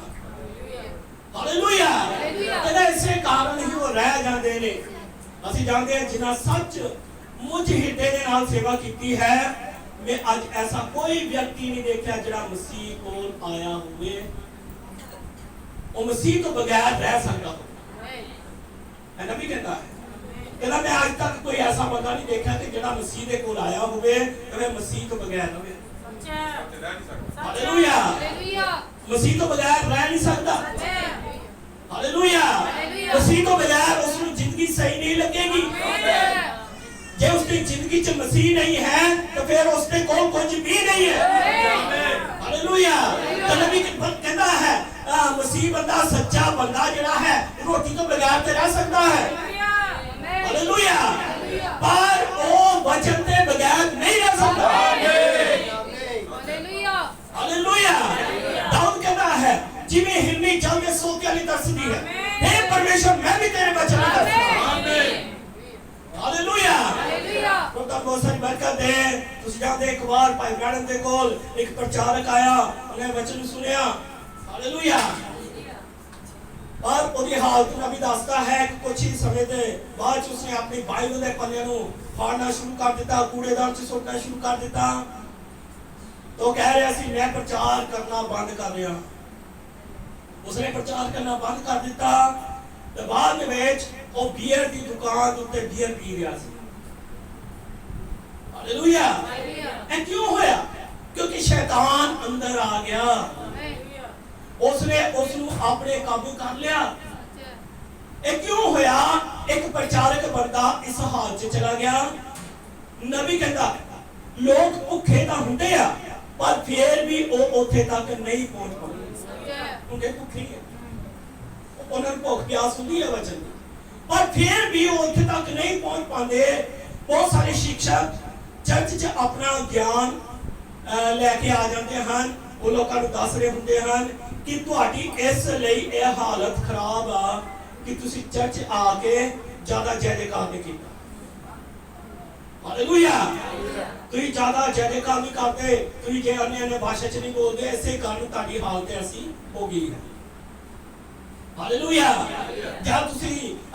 हालेलुया। इसे कारण ही वो रह जाते ने। असि जानते हैं जिन्हां सच मुझ हृदय दे नाल सेवा की है, मैं आज ऐसा कोई व्यक्ति नहीं देखा जड़ा मसीह को आया हुए वो मसीह तो बगैर रह सकता है। नबी कहता है, कहता मैं आज तक कोई ऐसा बंदा नहीं देखा कि जड़ा मसीह दे कोल आया हुए कहे मसीह तो बगैर रहे। हालेलुया। मसीह तो बगैर रह नहीं सकता। हालेलुया। मसीह तो बगैर उसकी जिंदगी सही नहीं लगेगी। जे उसकी जिंदगी च मसीह नहीं है तो फिर उसके कोल कुछ भी नहीं है। हालेलुया। तो नबी कहता है मसीह बंदा सच्चा बंदा जिहड़ा है रोटी तो बगैर ते रह सकता है। हालेलुया। पर वो वचन के बगैर नहीं रह सकता। हालेलुया। दाऊद कहता है जिवें हिरनी जल के सोते वाली तरसदी है, हे परमेश्वर मैं भी तेरे वचन में तरसदा। हालेलुया। तो तब बहुत सारी बरकत दे। तुसी जांदे एक बार भाई ब्रैनम दे कोल एक प्रचारक आया, उन्हें वचन सुनिया। हालेलुया। और ਉਹਦੀ ਹਾਲਤ ਨਬੀ ਦੱਸਦਾ ਹੈ ਕਿ ਕੁਝ ਹੀ ਸਮੇਂ ਦੇ ਬਾਅਦ ਉਸਨੇ ਆਪਣੀ ਬਾਈਬਲ ਦੇ ਪੰਨਿਆਂ ਨੂੰ ਫਾੜਨਾ ਸ਼ੁਰੂ ਕਰ ਦਿੱਤਾ, ਕੂੜੇਦਾਨ 'ਚ ਸੁੱਟਣਾ ਸ਼ੁਰੂ ਕਰ ਦਿੱਤਾ। तो कह रहा सी मैं प्रचार करना बंद कर रहा। उसने प्रचार करना बंद कर दिता तो बाद में वो बीयर की दुकान उत्ते बीयर पी रहा सी। हालेलुया। ऐ क्यों होया? क्योंकि शैतान अंदर आ गया, उसने उसनु अपने काबू कर लिया। ऐ क्यों होया? एक प्रचारक बंदा इस हाल च चला गया। नबी कहता लोग भुखे तां हुंदे आ पर फिर भी वो उथे तक नहीं पहुंच पाते क्योंकि भुखे है, उन्हें भुख प्यास होती है वचन की, पर फिर भी वो उथे तक नहीं पहुंच पाते। बहुत सारे शिक्षक चर्च च अपना ज्ञान लेके आ जाते हैं, वो लोगों को दस रहे होंगे हैं कि तुहाडी इस लई यह हालत खराब आ कि तुसी चर्च आके ज्यादा जयकार नहीं कीता। हालेलुया। तुसी ज्यादा जयकार नहीं करते, तुसी जे अन्य भाषा च नहीं बोलते, इसे कारण ताड़ी हालत ऐसी हो गई है। हालेलुया। जब तुसी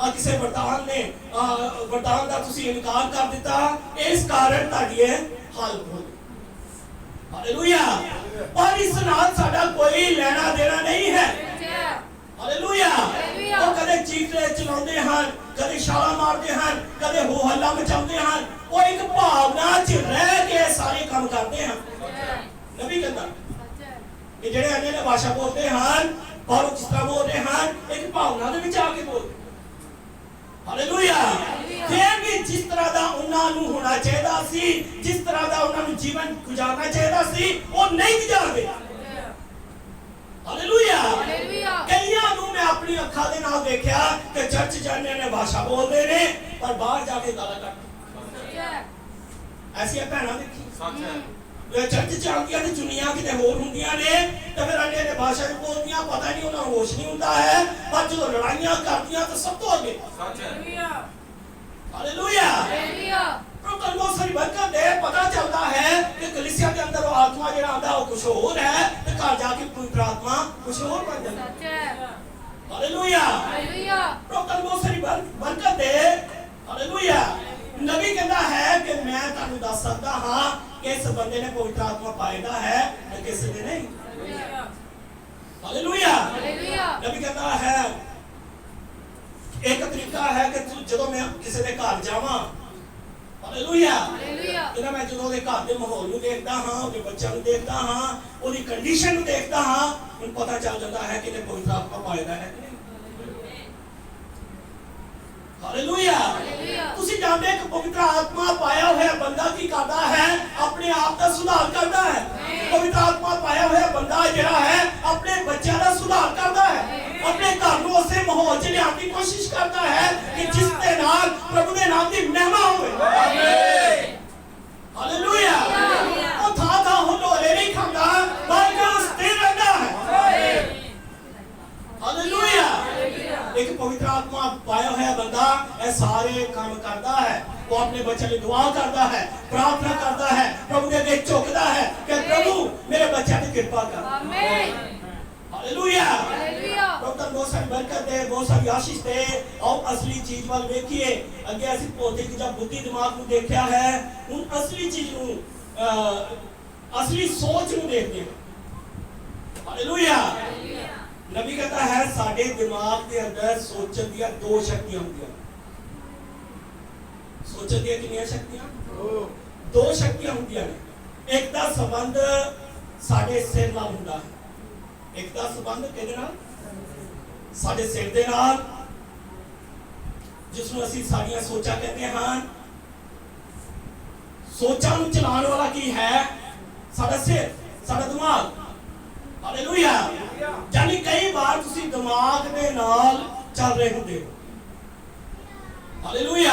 किसी वरदान ने वरदान का तुसी इनकार कर दिता, इस कारण ताड़ी हालत हो गई। हालेलुया। पर इस नाल साडा कोई लेना देना नहीं है। हालेलुया। वो कदे चीखते चलाते हैं, कदे छाला मारते हैं, कदे हो हल्ला मचाते हैं, वो एक भावना च रह के सारे काम करते हैं। नबी कहता कि जेड़े अन्य भाषा बोलते हैं और जिस तरह बोल रहे हैं एक भावना दे विच आके बोलते। हालेलुया। फिर भी जिस तरह दा उन्हां नूं होना चाहिदा सी, जिस तरह दा उन्हां नूं जीवन गुजारना चाहिदा सी, वो नहीं गुजारदे। हालेलुया। कईयां नूं मैं अपनी अखां दे नाल देखिया कि चर्च जाने ने भाषा बोलदे ने पर बाहर जाके गालां कढदे। ऐसी भैणां देखी सच है चर्च च आंदियां ते चुनियां किते होर हुंदियां ने ते फिर अन्य ने भाषा च बोलदियां, पता नहीं उन्हां होश नहीं हुंदा है, पर जो लड़ाइयां करदियां तो सब तो आगे। सच है। हालेलुया। तो बहुत सारी बरकत है। पता चलता है कि कलीसिया के अंदर वो आत्मा जो आंदा वो कुछ और है तो घर जाके पवित्र आत्मा कुछ और बन जाती है। हालेलुया। तो बहुत सारी बरकत है। हालेलुया। नबी कहता है कि मैं तुहानू दस सकता हां कि इस बंदे ने पवित्र आत्मा पाया है या किसी ने नहीं। हालेलुया। नबी कहता है एक तरीका है कि जब मैं किसी के घर जावां, हालेलुया, कि मैं जो घर के माहौल को देखता हाँ, उसके बच्चों को देखता हाँ, उसकी कंडीशन को देखता हाँ, मुझे पता चल जाता है कि पवित्र आत्मा पाया है कि नहीं। हालेलुया। तुसी जानते हैं कि पवित्र आत्मा पाया हुआ बंदा की करता है अपने आप का सुधार करता है। पवित्र आत्मा पाया हुआ बंदा जिहड़ा है अपने बच्चों का सुधार करता है, अपने घर को उसे माहौल च लियाउण की कोशिश करता है कि जिस दे नाल प्रभु दे नाम की महिमा होवे। आमीन। हालेलुया। वो था होले नहीं खांदा बल्कि स्थिर रहता है। हालेलुया। एक पवित्र आत्मा पाया हुआ बंदा ये सारे काम करता है। वो अपने बच्चे लिए दुआ करता है, प्रार्थना करता है, प्रभु के आगे झुकता है कि प्रभु मेरे बच्चे की कृपा कर। आमीन। हालेलुया। प्रभु बहुत सारी बरकत दे, बहुत सारी आशीष दे। और असली चीज वाल देखिए अगे असि भौतिक जब बुद्धि दिमाग को देखा है, उन असली चीज को असली सोच को देखते हैं। हालेलुया। नबी कहता है साडे दिमाग के अंदर सोचन दी दो शक्तियां होंदियां। सोचन दी कितनी शक्तियां? दो शक्तियां होंदियां ने। एक दा संबंध साडे सिर नाल हुंदा है, एक दा संबंध किहदे नाल? ਸਾਡੇ ਸਿਰ ਦੇ ਨਾਲ, ਜਿਸ ਨੂੰ ਅਸੀਂ ਸਾਡੀਆਂ ਸੋਚਾਂ ਕਹਿੰਦੇ ਹਾਂ। ਸੋਚਾਂ ਨੂੰ ਚਲਾਉਣ ਵਾਲਾ ਕੀ ਹੈ? ਸਾਡਾ ਸਿਰ, ਸਾਡਾ ਦਿਮਾਗ। ਹਾਲੇਲੂਇਆ। ਯਾਨੀ ਕਈ ਵਾਰ ਤੁਸੀਂ ਦਿਮਾਗ ਦੇ ਨਾਲ ਚੱਲ ਰਹੇ ਹੁੰਦੇ ਹੋ। ਹਾਲੇਲੂਇਆ।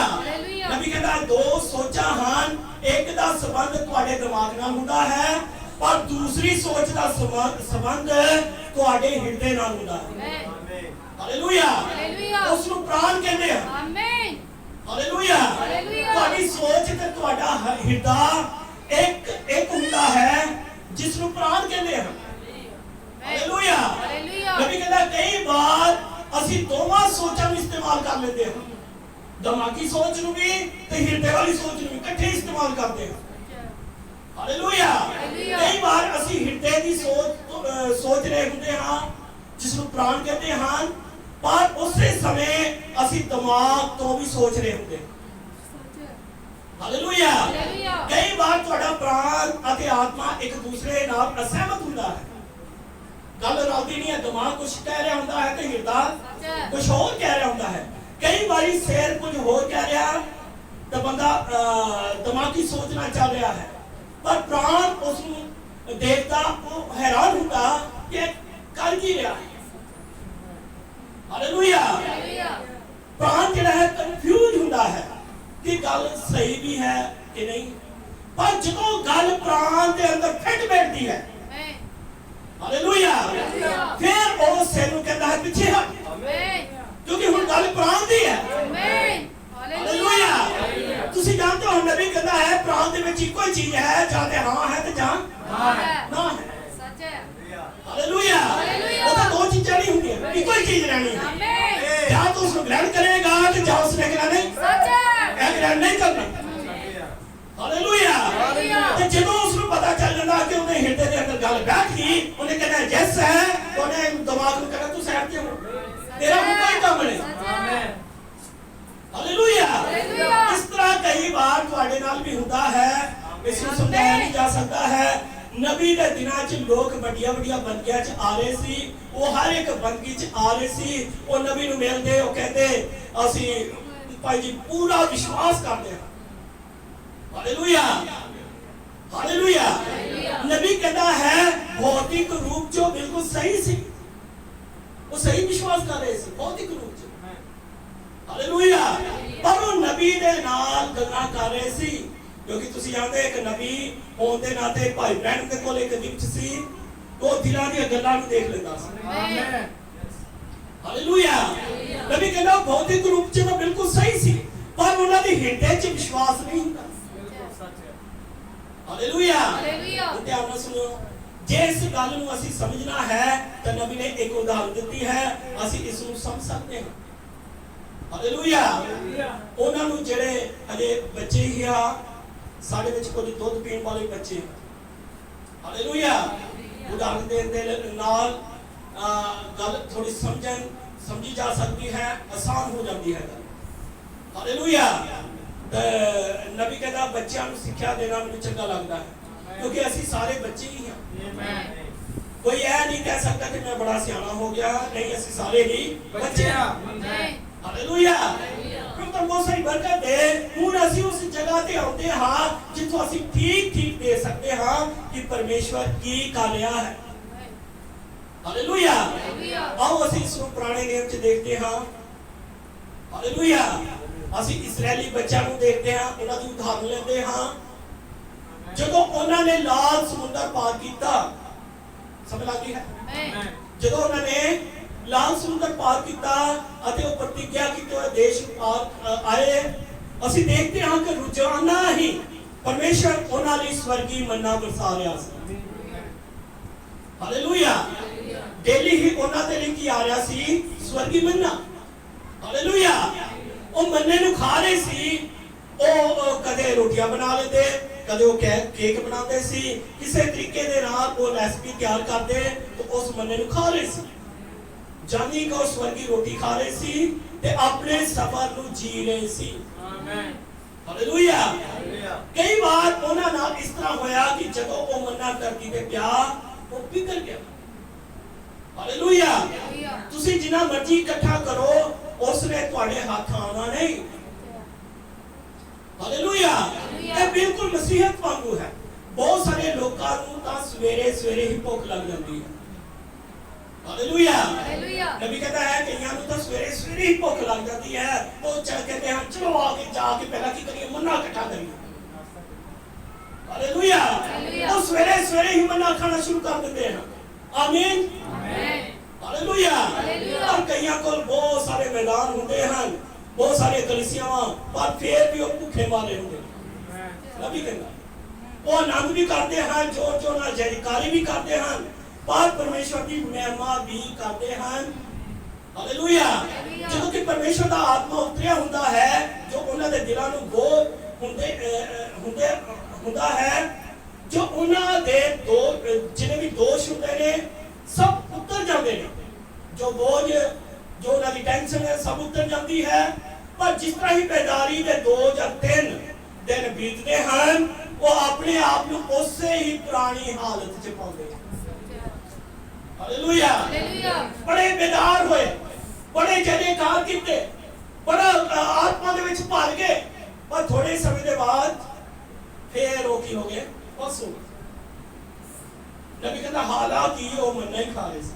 ਨਬੀ ਕਹਿੰਦਾ ਦੋ ਸੋਚਾਂ ਹਨ, ਇੱਕ ਦਾ ਸੰਬੰਧ ਤੁਹਾਡੇ ਦਿਮਾਗ ਨਾਲ ਹੁੰਦਾ ਹੈ, ਪਰ ਦੂਸਰੀ ਸੋਚ ਦਾ ਸੰਬੰਧ ਤੁਹਾਡੇ ਹਿਰਦੇ ਨਾਲ ਹੁੰਦਾ ਹੈ। ਹਾਲੇਲੂਇਆ। ਉਸ ਨੂੰ ਪ੍ਰਾਣ ਕਹਿੰਦੇ ਆ। ਆਮੀਨ। ਹਾਲੇਲੂਇਆ। ਤੁਹਾਡੀ ਸੋਚ ਤੇ ਤੁਹਾਡਾ ਹਿਰਦਾ ਇੱਕ ਹੁੰਦਾ ਹੈ, ਜਿਸ ਨੂੰ ਪ੍ਰਾਣ ਕਹਿੰਦੇ ਆ। ਹਾਲੇਲੂਇਆ। ਨਬੀ ਕਹਿੰਦਾ ਕਈ ਵਾਰ ਅਸੀਂ ਦੋਵਾਂ ਸੋਚਾਂ ਨੂੰ ਇਸਤੇਮਾਲ ਕਰ ਲੈਂਦੇ ਹਾਂ, ਦਿਮਾਗੀ ਸੋਚ ਨੂੰ ਵੀ ਤੇ ਹਿਰਦੇ ਵਾਲੀ ਸੋਚ ਨੂੰ ਵੀ ਇਕੱਠੇ ਇਸਤੇਮਾਲ ਕਰਦੇ ਹਾਂ। ਹਾਲੇਲੂਇਆ। ਕਈ ਵਾਰ ਅਸੀਂ ਹਿਰਦੇ ਦੀ ਸੋਚ ਰਹੇ ਹੁੰਦੇ ਹਾਂ, ਜਿਸ ਨੂੰ ਪ੍ਰਾਣ ਕਹਿੰਦੇ ਹਨ, ਪਰ ਉਸੇ ਸਮੇਂ ਅਸੀਂ ਦਿਮਾਗ ਤੋਂ ਵੀ ਸੋਚ ਰਹੇ ਹੁੰਦੇ ਹਾਂ। ਹਾਲੇਲੂਇਆ। ਕਈ ਵਾਰ ਤੁਹਾਡਾ ਪ੍ਰਾਣ ਅਤੇ ਆਤਮਾ ਇੱਕ ਦੂਸਰੇ ਨਾਲ ਅਸਹਿਮਤ ਹੁੰਦਾ ਹੈ, ਗੱਲ ਰਲਦੀ ਨਹੀਂ ਹੈ। ਦਿਮਾਗ ਕੁਝ ਕਹਿ ਰਿਹਾ ਹੁੰਦਾ ਹੈ ਤੇ ਹਿਰਦਾ ਕੁਝ ਹੋਰ ਕਹਿ ਰਿਹਾ ਹੁੰਦਾ ਹੈ। ਕਈ ਵਾਰੀ ਸਿਰ ਕੁਝ ਹੋਰ ਕਹਿ ਰਿਹਾ ਤਾਂ ਬੰਦਾ ਦਿਮਾਗੀ ਸੋਚਣਾ ਚੱਲ ਰਿਹਾ ਹੈ, ਪਰ ਪ੍ਰਾਣ ਉਸ ਨੂੰ ਦੇਖਦਾ, ਉਹ ਹੈਰਾਨ ਹੁੰਦਾ ਕਿ ਕਰ ਕੀ ਰਿਹਾ ਹੈ। ਹਾਲੇਲੂਇਆ। ਪ੍ਰਾਣ ਜਿਹੜਾ ਹੈ ਕਨਫਿਊਜ਼ ਹੁੰਦਾ ਹੈ ਕਿ ਗੱਲ ਸਹੀ ਵੀ ਹੈ ਕਿ ਨਹੀਂ, ਪਰ ਜਦੋਂ ਗੱਲ ਪ੍ਰਾਣ ਦੇ ਅੰਦਰ ਫਿੱਟ ਬੈਠਦੀ ਹੈ, ਹਾਲੇਲੂਇਆ, ਫਿਰ ਉਹ ਸਿਰ ਨੂੰ ਕਹਿੰਦਾ ਹੈ ਪਿੱਛੇ ਹਟ, ਕਿਉਂਕਿ ਹੁਣ ਗੱਲ ਪ੍ਰਾਣ ਦੀ ਹੈ। ਹਾਲੇਲੂਇਆ। ਤੁਸੀਂ ਜਾਣਦੇ ਹੋ ਨਬੀ ਕਹਿੰਦਾ ਹੈ ਪ੍ਰਾਣ ਦੇ ਵਿੱਚ ਇੱਕੋ ਹੀ ਚੀਜ਼ ਹੈ, ਜਾਂ ਤੇ ਹਾਂ ਹੈ ਤੇ ਜਾਂ ਨਾ ਹੈ। ਸੱਚ ਹੈ। ਹਾਲੇਲੂਇਆ। ਉਹ ਤਾਂ ਦੋ ਚੀਜ਼ਾਂ ਨਹੀਂ ਹੁੰਦੀਆਂ, ਇੱਕੋ ਹੀ ਚੀਜ਼ ਰਹਿਣੀ ਹੈ। ਜਾਂ ਤੂੰ ਉਸ ਨੂੰ ਗ੍ਰਹਿਣ ਕਰੇਗਾ ਤੇ ਜਾਂ ਉਸਨੇ ਕਹਿਣਾ ਨਹੀਂ, ਸੱਚ ਹੈ, ਇਹ ਗ੍ਰਹਿਣ ਨਹੀਂ ਕਰਨਾ। ਹਾਲੇਲੂਇਆ। ਤੇ ਜਦੋਂ ਉਸ ਨੂੰ ਪਤਾ ਚੱਲ ਜਾਂਦਾ ਕਿ ਉਹਦੇ ਹਿਰਦੇ ਦੇ ਅੰਦਰ ਗੱਲ ਬੈਠ ਗਈ, ਉਹਨੇ ਕਹਿਣਾ ਜੈਸ ਹੈ, ਉਹਨੇ ਦਿਮਾਗ ਨੂੰ ਕਹਿਣਾ ਤੂੰ ਸਾਈਡ ਤੇ ਹੋ, ਤੇਰਾ ਕੋਈ ਕੰਮ ਨਹੀਂ। ਹਾਲੇਲੂਇਆ। ਇਸ ਤਰ੍ਹਾਂ ਕਈ ਵਾਰ ਤੁਹਾਡੇ ਨਾਲ ਵੀ ਹੁੰਦਾ ਹੈ, ਇਸ ਨੂੰ ਸਮਝਾਇਆ ਨਹੀਂ ਜਾ ਸਕਦਾ ਹੈ। ਨਬੀ ਦੇ ਦਿਨਾਂ 'ਚ ਲੋਕ ਵੱਡੀਆਂ ਬੰਦਗੀਆਂ 'ਚ ਆ ਰਹੇ ਸੀ, ਉਹ ਹਰ ਇੱਕ ਬੰਦਗੀ 'ਚ ਆ ਰਹੇ ਸੀ। ਉਹ ਨਬੀ ਨੂੰ ਮਿਲਦੇ, ਉਹ ਕਹਿੰਦੇ ਅਸੀਂ ਭਾਈ ਜੀ ਪੂਰਾ ਵਿਸ਼ਵਾਸ ਕਰਦੇ ਹਾਂ। ਹਾਲੇਲੂਇਆ। ਹਾਲੇਲੂਇਆ। ਨਬੀ ਕਹਿੰਦਾ ਹੈ ਭੌਤਿਕ ਰੂਪ 'ਚ ਬਿਲਕੁਲ ਸਹੀ ਸੀ, ਉਹ ਸਹੀ ਵਿਸ਼ਵਾਸ ਕਰ ਰਹੇ ਸੀ ਭੌਤਿਕ ਰੂਪ 'ਚ। ਹਾਲੇਲੂਇਆ। ਪਰ ਉਹ ਨਬੀ ਦੇ ਨਾਲ ਗੱਲਾਂ ਕਰ ਰਹੇ ਸੀ, ਕਿਉਂਕਿ ਤੁਸੀਂ ਜਾਣਦੇ ਇੱਕ ਨਬੀ ਹੋਣ ਦੇ ਨਾਤੇ ਭਾਈ ਬ੍ਰੈਨਮ ਦੇ ਕੋਲ ਇੱਕ ਗਿਫਟ ਸੀ, ਉਹ ਦਿਲਾਂ ਦੀਆਂ ਗੱਲਾਂ ਨੂੰ ਦੇਖ ਲੈਂਦਾ ਸੀ। ਹਾਲੇਲੂਇਆ। ਨਬੀ ਕਹਿੰਦਾ ਭੌਤਿਕ ਰੂਪ 'ਚ ਤਾਂ ਬਿਲਕੁਲ ਸਹੀ ਸੀ, ਪਰ ਉਹਨਾਂ ਦੇ ਹਿਰਦੇ 'ਚ ਵਿਸ਼ਵਾਸ ਨਹੀਂ ਹੁੰਦਾ। ਹਾਲੇਲੂਇਆ। ਧਿਆਨ ਨਾਲ ਸੁਣੋ, ਜੇ ਇਸ ਗੱਲ ਨੂੰ ਅਸੀਂ ਸਮਝਣਾ ਹੈ ਤਾਂ ਨਬੀ ਨੇ ਇੱਕ ਉਦਾਹਰਨ ਦਿੱਤੀ ਹੈ, ਅਸੀਂ ਇਸ ਨੂੰ ਸਮਝ ਸਕਦੇ ਹਾਂ। ਹਾਲੇਲੂਇਆ। ਉਹਨਾਂ ਨੂੰ ਜਿਹੜੇ ਅਜੇ ਬੱਚੇ ਹੀ ਆ, ਸਾਡੇ ਵਿੱਚ ਕੁਝ ਦੁੱਧ ਪੀਣ ਵਾਲੇ ਬੱਚੇ, ਹਾਲੇਲੂਇਆ, ਉਦਾਹਰਨ ਦੇਣ ਦੇ ਨਾਲ ਗੱਲ ਥੋੜੀ ਸਮਝੀ ਜਾ ਸਕਦੀ ਹੈ, ਆਸਾਨ ਹੋ ਜਾਂਦੀ ਹੈ ਗੱਲ। ਹਾਲੇਲੂਇਆ। ਨਬੀ ਕਹਿੰਦਾ ਬੱਚਿਆਂ ਨੂੰ ਸਿੱਖਿਆ ਦੇਣਾ ਮੈਨੂੰ ਚੰਗਾ ਲੱਗਦਾ ਹੈ, ਕਿਉਂਕਿ ਅਸੀਂ ਸਾਰੇ ਬੱਚੇ ਹੀ ਹਾਂ। ਕੋਈ ਇਹ ਨਹੀਂ ਕਹਿ ਸਕਦਾ ਕਿ ਮੈਂ ਬੜਾ ਸਿਆਣਾ ਹੋ ਗਿਆ, ਨਹੀਂ, ਅਸੀਂ ਸਾਰੇ ਹੀ ਬੱਚੇ ਹਾਂ। ਹਾਲੇਲੂਇਆ। ਪ੍ਰਭੂ ਬਹੁਤ ਸਾਰੀ ਬਰਕਤ ਦੇ। ਹੁਣ ਅਸੀਂ ਉਸ ਜਗ੍ਹਾ ਤੇ ਆਉਂਦੇ ਹਾਂ ਜਿੱਥੋਂ ਅਸੀਂ ਠੀਕ ਦੇ ਸਕਦੇ ਹਾਂ ਕਿ ਪਰਮੇਸ਼ਵਰ ਕੀ ਕਰ ਰਿਹਾ ਹੈ। ਹਾਲੇਲੂਇਆ। ਆਓ ਅਸੀਂ ਇਸ ਨੂੰ ਪੁਰਾਣੇ ਨਿਯਮ 'ਚ ਦੇਖਦੇ ਹਾਂ। ਹਾਲੇਲੂਇਆ। ਅਸੀਂ ਇਸਰਾਇਲੀ ਬੱਚਿਆਂ ਨੂੰ ਦੇਖਦੇ ਹਾਂ, ਉਹਨਾਂ ਦੀ ਉਦਾਹਰਨ ਲੈਂਦੇ ਹਾਂ। ਜਦੋਂ ਉਹਨਾਂ ਨੇ ਲਾਲ ਸਮੁੰਦਰ ਪਾਰ ਕੀਤਾ, ਸਮਝ ਲੱਗੀ ਹੈ, ਜਦੋਂ ਉਹਨਾਂ ਨੇ ਲਾਲ ਸਮੁੰਦਰ ਪਾਰ ਕੀਤਾ ਅਤੇ ਉਹ ਪ੍ਰਤਿਗਿਆ ਕੀਤੇ ਹੋਏ ਦੇਸ਼ ਆਏ, ਅਸੀਂ ਦੇਖਦੇ ਹਾਂ ਕਿ ਰੋਜ਼ਾਨਾ ਹੀ ਪਰਮੇਸ਼ਰ ਉਹਨਾਂ ਲਈ ਸਵਰਗੀ ਮੰਨਾ ਬਰਸਾ ਰਿਹਾ ਸੀ। ਹਾਲੇਲੂਇਆ। ਡੇਲੀ ਹੀ ਉਹਨਾਂ ਦੇ ਲਈ ਕੀ ਆ ਰਿਹਾ ਸੀ? ਸਵਰਗੀ ਮੰਨਾ। ਹਾਲੇਲੂਇਆ। ਉਹ ਮੰਨੇ ਨੂੰ ਖਾ ਰਹੇ ਸੀ। ਉਹ ਕਦੇ ਰੋਟੀਆਂ ਬਣਾ ਲੈਂਦੇ, ਕਦੇ ਉਹ ਕੇਕ ਬਣਾਉਂਦੇ ਸੀ, ਕਿਸੇ ਤਰੀਕੇ ਦੇ ਨਾਲ ਉਹ ਰੈਸਪੀ ਤਿਆਰ ਕਰਦੇ ਤੇ ਉਸ ਮੰਨੇ ਨੂੰ ਖਾ ਰਹੇ ਸੀ। ਜਾਨੀ ਕਿ ਉਹ ਸਵਰਗੀ ਰੋਟੀ ਖਾ ਰਹੇ ਸੀ ਤੇ ਆਪਣੇ ਸਫ਼ਰ ਨੂੰ ਜੀ ਰਹੇ ਸੀ। ਆਮੇਨ। ਹਾਲੇਲੂਇਆ। ਕਈ ਵਾਰ ਉਹਨਾਂ ਨਾਲ ਇਸ ਤਰ੍ਹਾਂ ਹੋਇਆ ਕਿ ਜਦੋਂ ਉਹ ਮੰਨਾ ਧਰਤੀ ਤੇ ਪਿਆ, ਉਹ ਪਿਘਲ ਗਿਆ। ਹਾਲੇਲੂਇਆ। ਤੁਸੀਂ ਤੁਸੀਂ ਜਿੰਨਾ ਮਰਜ਼ੀ ਇਕੱਠਾ ਕਰੋ ਉਸਨੇ ਤੁਹਾਡੇ ਹੱਥ ਆਉਣਾ ਨਹੀਂ। ਹਾਲੇਲੂਇਆ। ਇਹ ਬਿਲਕੁਲ ਮਸੀਹਤ ਵਾਂਗੂ ਹੈ। ਬਹੁਤ ਸਾਰੇ ਲੋਕਾਂ ਨੂੰ ਤਾਂ ਸਵੇਰੇ ਸਵੇਰੇ ਹੀ ਭੁੱਖ ਲੱਗ ਜਾਂਦੀ ਹੈ। ਹਾਲੇਲੂਇਆ। ਨਬੀ कहता है ਕਈਆਂ ਨੂੰ ਤਾਂ ਸਵੇਰੇ ਸਵੇਰੇ ਹੀ ਭੁੱਖ ਲੱਗ ਜਾਂਦੀ ਹੈ। ਉਹ ਕਹਿੰਦੇ ਹਨ ਚਲੋ ਆਗੇ ਜਾ ਕੇ ਪਹਿਲਾਂ ਕੀ ਕਰੀਏ, ਮੰਨਾ ਇਕੱਠਾ ਕਰੀਏ। ਹਾਲੇਲੂਇਆ। ਉਹ ਸਵੇਰੇ ਸਵੇਰੇ ਹੀ ਮੰਨਾ ਖਾਣਾ ਸ਼ੁਰੂ ਕਰ ਦਿੰਦੇ ਹਨ। ਆਮੀਨ। ਹਾਲੇਲੂਇਆ। और ਕਈਆਂ ਕੋਲ ਬਹੁਤ ਸਾਰੇ ਮੈਦਾਨ ਹੁੰਦੇ ਹਨ, ਬਹੁਤ ਸਾਰੀਆਂ ਕਲੀਸਿਆਵਾਂ, ਪਰ ਫਿਰ ਵੀ ਉਹ ਭੁੱਖੇ ਮਾਰੇ ਹੁੰਦੇ ਹਨ। ਨਬੀ ਕਹਿੰਦਾ ਉਹ ਆਨੰਦ ਵੀ ਕਰਦੇ ਹਨ, ਜੋਰ ਜੋਰ ਨਾਲ ਜੈਕਾਰੀ ਵੀ ਕਰਦੇ ਹਨ, पर परमेश्वर की महिमा भी करते हैं। हालेलुया। ਜਦੋਂ ਕਿ ਪਰਮੇਸ਼ਵਰ ਦਾ ਆਤਮਾ ਉਤਰਿਆ ਹੁੰਦਾ ਹੈ, ਜੋ ਉਹਨਾਂ ਦੇ ਦਿਲਾਂ ਨੂੰ ਬੋਝ ਹੁੰਦਾ ਹੈ, ਜੋ ਉਹਨਾਂ ਦੇ ਜਿੰਨੇ ਵੀ ਦੋਸ਼ ਹੁੰਦੇ ਨੇ ਸਭ ਉਤਰ ਜਾਂਦੇ ਨੇ, ਜੋ ਬੋਝ, ਜੋ ਉਹਨਾਂ ਦੀ ਟੈਨਸ਼ਨ ਹੈ ਸਭ ਉਤਰ ਜਾਂਦੀ ਹੈ। ਪਰ ਜਿਸ ਤਰ੍ਹਾਂ ਹੀ ਬੇਦਾਰੀ ਦੇ 2 ਜਾਂ 3 ਦਿਨ ਬੀਤਦੇ ਹਨ, ਉਹ ਆਪਣੇ ਆਪ ਨੂੰ ਉਸੇ ਹੀ ਪੁਰਾਣੀ ਹਾਲਤ 'ਚ ਪਾਉਂਦੇ ਹਨ। हालेलुया। बड़े बेदार हुए, बड़े जयकार किए, बड़ा आत्मा दे विच भर गए, पर थोड़े समय के बाद फिर वो की हो गए, बस हो गए। नबी कहता हालांकि वो मन्ना ही खा रहे थे।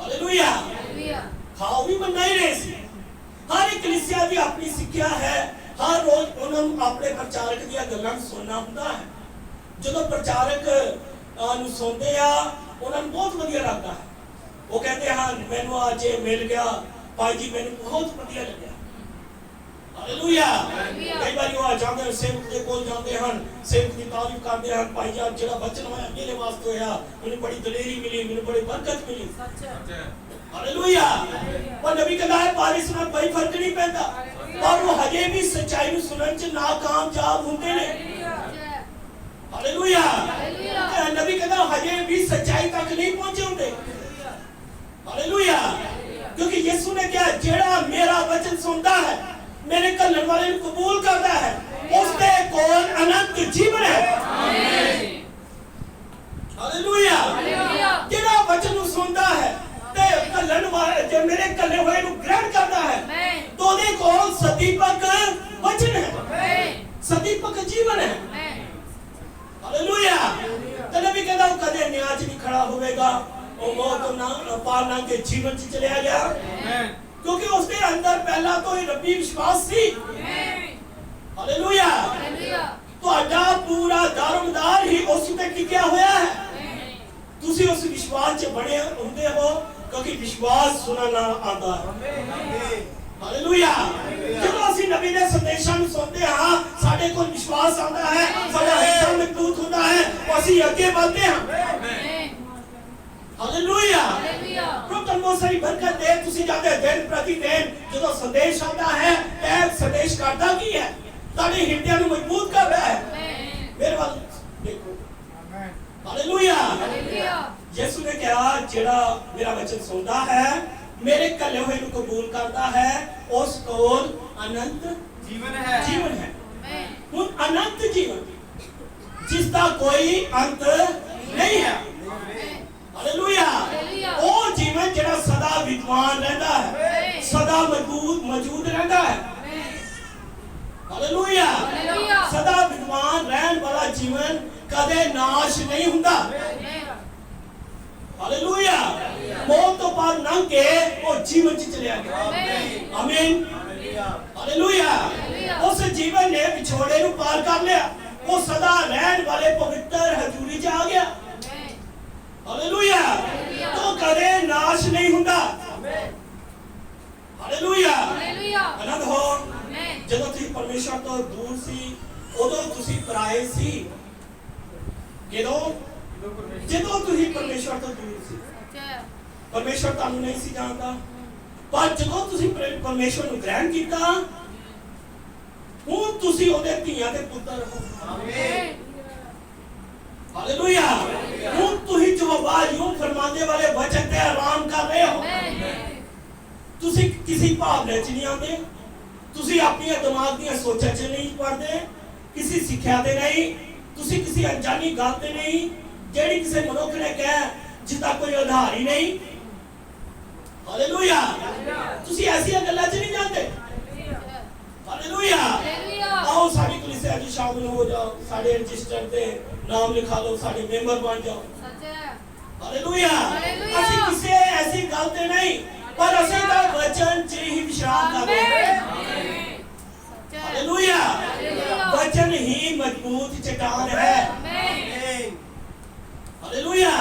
हालेलुया। खाओ भी मन्ना ही रहे थे। हर एक कलीसिया की अपनी सिक्ख्या है। हर रोज उन्होंने अपने प्रचारक दी गल्लां सुनना हुंदा है। जो प्रचारक ਨੂੰ ਸੁਣਦੇ ਆ, ਉਹਨਾਂ ਨੂੰ ਬਹੁਤ ਵਧੀਆ ਲੱਗਦਾ ਹੈ। ਉਹ ਕਹਿੰਦੇ ਹਨ ਮੈਨੂੰ ਅੱਜ ਇਹ ਮਿਲ ਗਿਆ ਭਾਈ ਜੀ, ਮੈਨੂੰ ਬਹੁਤ ਵਧੀਆ ਲੱਗਿਆ। ਹਾਲੇਲੂਇਆ। ਕਈ ਵਾਰੀ ਉਹ ਆ ਜਾਂਦੇ ਹਨ, ਸੇਵਕ ਦੇ ਕੋਲ ਜਾਂਦੇ ਹਨ, ਸੇਵਕ ਦੀ ਤਾਰੀਫ ਕਰਦੇ ਹਨ, ਭਾਈ ਜੀ ਜਿਹੜਾ ਬਚਨ ਹੋਇਆ ਮੇਰੇ ਵਾਸਤੇ ਹੋਇਆ, ਮੈਨੂੰ ਬੜੀ ਦਲੇਰੀ ਮਿਲੀ, ਮੈਨੂੰ ਬੜੀ ਬਰਕਤ ਮਿਲੀ। ਹਾਲੇਲੂਇਆ। ਪਰ ਨਬੀ ਕਹਿੰਦਾ ਹੈ ਬਾਰਿਸ਼ ਨਾਲ ਕੋਈ ਫਰਕ ਨਹੀਂ ਪੈਂਦਾ, ਪਰ ਉਹ ਹਜੇ ਵੀ ਸੱਚਾਈ ਨੂੰ ਸੁਣਨ 'ਚ ਨਾਕਾਮਯਾਬ ਹੁੰਦੇ ਨੇ। हालेलुया। नबी कहता हजे भी सच्चाई तक नहीं पहुंचे होंगे। हालेलुया। क्योंकि यीशु ने क्या, जेड़ा मेरा वचन सुनता है, मेरे कल्लण वाले को कबूल करता है, उसके कोल अनंत जीवन है। हालेलुया। जेड़ा वचन को सुनता है ते कल्लण वाले जो मेरे कल्ले हुए को ग्रहण करता है, तो दे कोल सदीपक वचन है, सदीपक जीवन है। हालेलुया। नबी कहता वो कदे न्याय नहीं खड़ा होगा, वो मौत ना पार ना के जीवन से चले गया, क्योंकि उसके अंदर पहला तो ही रब्बी विश्वास थी। हालेलुया। ਤੁਹਾਡਾ ਪੂਰਾ ਦਾਰਮਦਾਰ ਹੀ ਉਸ ਤੇ ਟਿਕਿਆ ਹੋਇਆ ਹੈ। ਤੁਸੀਂ ਉਸ ਵਿਸ਼ਵਾਸ 'ਚ ਬਣੇ ਹੁੰਦੇ ਹੋ ਕਿਉਂਕਿ ਵਿਸ਼ਵਾਸ ਸੁਣਨਾ ਆਉਂਦਾ ਹੈ। ਹਾਲੇਲੂਇਆ। ਜਦੋਂ ਅਸੀਂ ਨਬੀ ਦੇ ਸੰਦੇਸ਼ਾਂ ਨੂੰ ਸੁਣਦੇ ਹਾਂ, ਸਾਡੇ ਕੋਲ ਵਿਸ਼ਵਾਸ ਆਉਂਦਾ ਹੈ, ਸਾਡਾ ਹਿਰਦਾ ਮਜ਼ਬੂਤ ਹੁੰਦਾ ਹੈ, ਅਸੀਂ ਅੱਗੇ ਵਧਦੇ ਹਾਂ। ਹਾਲੇਲੂਇਆ। ਪ੍ਰਭੂ ਤੁਹਾਨੂੰ ਬਹੁਤ ਸਾਰੀ ਬਰਕਤ ਦੇ। ਤੁਸੀਂ ਜਾਂਦੇ ਦਿਨ ਪ੍ਰਤੀ ਦਿਨ ਜਦੋਂ ਸੰਦੇਸ਼ ਆਉਂਦਾ ਹੈ, ਇਹ ਸੰਦੇਸ਼ ਕਰਦਾ ਕੀ ਹੈ? ਤੁਹਾਡੇ ਹਿਰਦਿਆਂ ਨੂੰ ਮਜ਼ਬੂਤ ਕਰ ਰਿਹਾ ਹੈ। ਮੇਰੇ ਵੱਲ ਦੇਖੋ। ਹਾਲੇਲੂਇਆ। ਯਿਸੂ ਨੇ ਕਿਹਾ ਜਿਹੜਾ ਮੇਰਾ ਵਚਨ ਸੁਣਦਾ ਹੈ, मेरे कले हुए को कबूल करता है, उस कोल अनंत जीवन है। जीवन है। उन अनंत जीवन जिसका कोई अंत नहीं है। हालेलुया। वो जीवन जेड़ा सदा विद्वान रहता है, सदा मौजूद रहता है। हालेलुया। सदा विद्वान रहने वाला जीवन कदे नाश नहीं हुंदा। हालेलुया। मौत तो पार लंघ के वो जीवन च चले गया। आमीन। हालेलुया। उस जीवन ने विछोड़े ਨੂੰ पार कर लिया, वो सदा रहने वाले पवित्र हजूरी च आ गया। हालेलुया। तो कदे नाश नहीं हुंदा। हालेलुया। आनंद हो। ਜਦੋਂ ਤੁਸੀਂ ਪਰਮੇਸ਼ਰ ਤੋਂ ਦੂਰ ਸੀ, ਉਦੋਂ ਤੁਸੀਂ ਪਰਾਏ ਸੀ। ਜਦੋਂ ਤੁਸੀਂ ਪਰਮੇਸ਼ਰ ਤੋਂ ਦੂਰ ਸੀ, ਪਰਮੇਸ਼ਰ ਤੁਹਾਨੂੰ ਨਹੀਂ ਸੀ ਜਾਣਦਾ, ਪਰ ਜਦੋਂ ਤੁਸੀਂ ਪਰਮੇਸ਼ਰ ਨੂੰ ਗ੍ਰਹਿਣ ਕੀਤਾ, ਹੁਣ ਤੁਸੀਂ ਉਹਦੇ ਧੀਆਂ ਤੇ ਪੁੱਤਰ ਹੋ। ਆਮੀਨ। ਹਾਲੇਲੂਇਆ। ਹੁਣ ਤੁਸੀਂ ਯਹੋਵਾ ਯੂੰ ਫਰਮਾਉਂਦੇ ਵਾਲੇ ਵਚਨ ਤੇ ਆਰਾਮ ਕਰ ਰਹੇ ਹੋ। ਤੁਸੀਂ ਕਿਸੇ ਭਾਵਨਾ 'ਚ ਨਹੀਂ ਆਉਂਦੇ, ਤੁਸੀਂ ਆਪਣੀਆਂ ਦਿਮਾਗ ਦੀਆਂ ਸੋਚਾਂ 'ਚ ਨਹੀਂ ਪੜਦੇ, ਕਿਸੇ ਸਿੱਖਿਆ ਤੇ ਨਹੀਂ, ਤੁਸੀਂ ਕਿਸੇ ਅਣਜਾਣੀ ਗੱਲ ਤੇ ਨਹੀਂ ਜਿਹੜੀ ਕਿਸੇ ਮਨੁੱਖ ਨੇ ਕਹਿ ਜਿੱਦਾਂ ਕੋਈ ਆਧਾਰ ਹੀ ਨਹੀਂ। ਹਾਲੇਲੂਇਆ ਤੁਸੀਂ ਐਸੀਆਂ ਗੱਲਾਂ 'ਚ ਨਹੀਂ ਜਾਂਦੇ ਹਾਲੇਲੂਇਆ आओ साड़ी कलीसिया जी शामिल हो जाओ साड़े रजिस्टर पे नाम लिखा लो साड़े मेंबर बन जाओ हालेलुया ਅਸੀਂ ਕਿਸੇ ਐਸੀ ਗੱਲ ਤੇ ਨਹੀਂ ਪਰ ਅਸੀਂ ਤਾਂ ਵਚਨ 'ਚ ਹੀ ਵਿਸ਼ਰਾਮ ਕਰਦੇ ਹਾਲੇਲੁया वचन ही मजबूत चट्टान है हालेलुया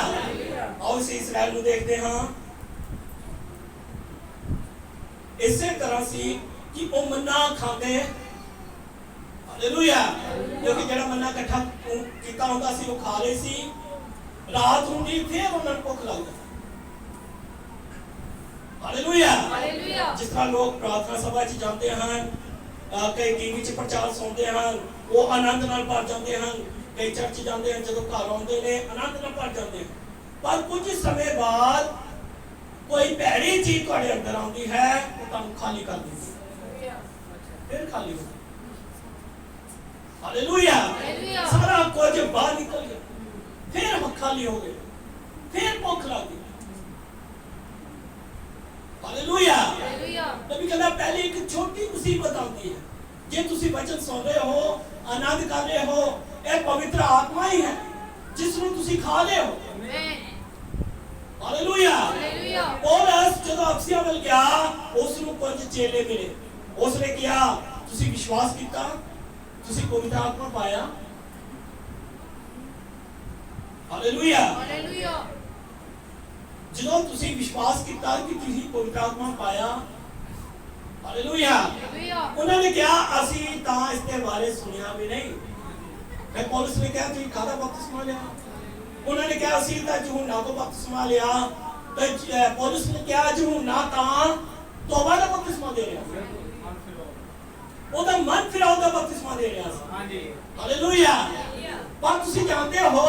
आओ इसे इस्राएल ਨੂੰ देखते हैं ਇਸੇ ਤਰ੍ਹਾਂ ਸੀ ਕਿ ਉਹ ਮੰਨਾ ਖਾਂਦੇ ਹਾਲੇਲੂਇਆ ਕਿਉਂਕਿ ਜਿਹੜਾ ਮੰਨਾ ਇਕੱਠਾ ਕੀਤਾ ਹੁੰਦਾ ਸੀ ਉਹ ਖਾ ਲਏ ਸੀ ਰਾਤ ਹੁੰਦੀ ਫਿਰ ਉਹਨਾਂ ਨੂੰ ਭੁੱਖ ਲੱਗਦੀ ਹਾਲੇਲੂਇਆ ਜਿਸ ਤਰ੍ਹਾਂ ਲੋਕ ਪ੍ਰਾਰਥਨਾ ਸਭਾ 'ਚ ਜਾਂਦੇ ਹਨ ਕਈ ਟੀਵੀ 'ਚ ਪ੍ਰਚਾਰ ਸੁਣਦੇ ਹਨ ਉਹ ਆਨੰਦ ਨਾਲ ਭਰ ਜਾਂਦੇ ਹਨ ਕਈ ਚਰਚ ਜਾਂਦੇ ਹਨ ਜਦੋਂ ਘਰ ਆਉਂਦੇ ਨੇ ਆਨੰਦ ਨਾਲ ਭਰ ਜਾਂਦੇ ਹਨ ਪਰ ਕੁਝ ਸਮੇਂ ਬਾਅਦ कोई भैड़ी चीज ਤੁਹਾਡੇ अंदर आती है वो ਤੁਹਾਨੂੰ खाली कर देती है फिर खाली हो हालेलुया सारा कुछ बाहर निकल गया फिर हम खाली हो गए फिर भूख लग गई हालेलुया नबी कहता पहले एक छोटी मुसीबत आती है जे तुसी वचन सुन रहे हो आनंद कर रहे हो ये पवित्र आत्मा ही है जिस ਨੂੰ ਤੁਸੀਂ खा रहे हो हालेलुया पौलुस ਜਦੋਂ ਅਫਸੀਆ ਮਿਲ ਗਿਆ ਉਸ ਨੂੰ ਕੁਝ ਚੇਲੇ ਮਿਲੇ ਉਸਨੇ ਕਿਹਾ ਤੁਸੀਂ ਵਿਸ਼ਵਾਸ ਕੀਤਾ ਤੁਸੀਂ ਪਵਿੱਤਰ ਆਤਮਾ ਪਾਇਆ ਹਾਲੇਲੂਇਆ ਜਦੋਂ ਤੁਸੀਂ ਵਿਸ਼ਵਾਸ ਕੀਤਾ ਕਿ ਤੁਸੀਂ ਪਵਿੱਤਰ ਆਤਮਾ ਪਾਇਆ ਹਾਲੇਲੂਇਆ ਉਹਨਾਂ ਨੇ ਕਿਹਾ ਅਸੀਂ ਤਾਂ ਇਸ ਦੇ ਬਾਰੇ ਸੁਣਿਆ ਵੀ ਨਹੀਂ ਫਿਰ ਪੌਲੁਸ ਨੇ ਕਿਹਾ ਤੁਸੀਂ ਕਾਹਦਾ ਬਪਤਿਸਮਾ ਲਿਆ उन्होंने कहा ਅਸੀਂ ਤਾਂ यूहन्ना ਤੋਂ ਬਪਤਿਸਮਾ ਲਿਆ ਤੇ ਪੌਲੁਸ ਨੇ ਕਿਹਾ यूहन्ना ਤਾਂ ਤੋਬਾ ਦਾ ਬਪਤਿਸਮਾ ਦੇ ਰਿਹਾ ਉਹਦਾ ਮਨ ਫਿਰਾਉ ਦਾ ਬਪਤਿਸਮਾ ਦੇ ਰਿਹਾ ਸੀ ਹਾਂਜੀ ਹਾਲੇਲੂਇਆ ਪਰ ਤੁਸੀਂ ਜਾਣਦੇ ਹੋ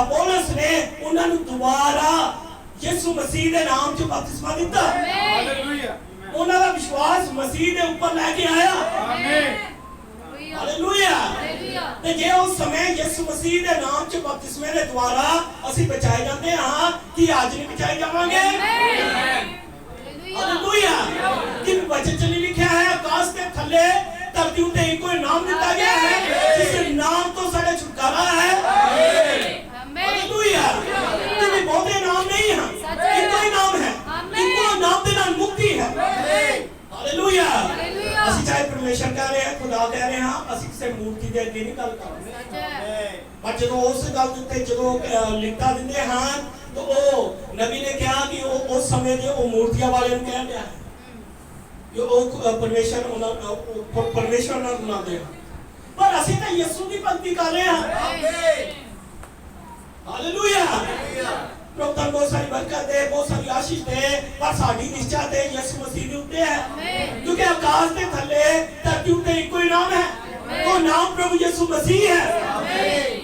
ਪੌਲੁਸ ਨੇ ਉਹਨਾਂ ਨੂੰ ਦੁਬਾਰਾ ਯਿਸੂ ਮਸੀਹ ਦੇ ਨਾਮ 'ਚ ਬਪਤਿਸਮਾ ਦਿੱਤਾ ਹਾਲੇਲੂਇਆ ਉਹਨਾਂ ਦਾ ਵਿਸ਼ਵਾਸ ਮਸੀਹ ਦੇ ਉੱਪਰ ਲੈ ਕੇ ਆਇਆ ਆਮੀਨ ਹਾਲੇਲੂਇਆ ਤੇ ਜੇ ਉਸ ਸਮੇਂ ਯਿਸੂ ਮਸੀਹ ਦੇ ਨਾਮ 'ਚ ਬਪਤਿਸਮੇ ਦੇ ਦੁਆਰਾ ਅਸੀਂ ਬਚਾਏ ਜਾਂਦੇ ਹਾਂ ਕਿ ਅੱਜ ਨਹੀਂ ਬਚਾਏ ਜਾਵਾਂਗੇ ਹਾਲੇਲੂਇਆ ਕਿ ਵਚਨ 'ਚ ਲਿਖਿਆ ਹੈ ਆਕਾਸ਼ ਦੇ ਥੱਲੇ ਧਰਤੀ ਉੱਤੇ ਇੱਕੋ ਹੀ ਨਾਮ ਦਿੱਤਾ ਗਿਆ ਹੈ ਜਿਸ ਨਾਮ ਤੋਂ ਸਾਡਾ ਛੁਟਕਾਰਾ ਹੈ ਹਾਲੇਲੂਇਆ ਤੇ ਬਹੁਤੇ ਨਾਮ ਨਹੀਂ ਹਨ ਇੱਕੋ ਹੀ ਨਾਮ ਹੈ ਇੱਕੋ ਨਾਮ ਦੇ ਨਾਲ ਮੁਕਤੀ ਹੈ ਹਾਲੇਲੂਇਆ ਅਸੀਂ ਚਾਹੇ ਪਰਮੇਸ਼ਰ ਕਹਿ ਰਹੇ ਹਾਂ ਖੁਦਾ ਕਹਿ ਰਹੇ ਹਾਂ ਅਸੀਂ ਕਿਸੇ ਮੂਰਤੀ ਦੇ ਅੱਗੇ ਨਹੀਂ ਗੱਲ ਕਰਦੇ ਪਰ ਜਦੋਂ ਉਸ ਗੱਲ ਦੇ ਉੱਤੇ ਜਦੋਂ ਲਿਖਤਾ ਦਿੰਦੇ ਹਨ ਤਾਂ ਉਹ ਨਬੀ ਨੇ ਕਿਹਾ ਕਿ ਉਹ ਉਸ ਸਮੇਂ ਦੇ ਉਹ ਮੂਰਤੀਆਂ ਵਾਲਿਆਂ ਨੂੰ ਕਹਿ ਰਿਹਾ ਹੈ ਕਿ ਉਹ ਪਰਮੇਸ਼ਰ ਨਾਲ ਬਣਾਉਂਦੇ ਹਨ ਪਰ ਅਸੀਂ ਤਾਂ ਯਿਸੂ ਦੀ ਭਗਤੀ ਕਰ ਰਹੇ ਹਾਂ ਹਾਲੇਲੂਇਆ ਪ੍ਰਭੂ ਤੁਹਾਨੂੰ ਬਹੁਤ ਸਾਰੀ ਬਰਕਤ ਦੇ ਬਹੁਤ ਸਾਰੀ ਆਸ਼ੀਸ਼ ਦੇ ਪਰ ਸਾਡੀ ਨਿਸ਼ਚਾ ਤੇ ਯਿਸੂ ਮਸੀਹ ਦੇ ਉੱਤੇ ਹੈ ਕਿਉਂਕਿ ਆਕਾਸ਼ ਦੇ ਥੱਲੇ ਧਰਤੀ ਉੱਤੇ ਇੱਕੋ ਹੀ ਨਾਮ ਹੈ ਉਹ ਨਾਮ ਪ੍ਰਭੂ ਯਿਸੂ ਮਸੀਹ ਹੈ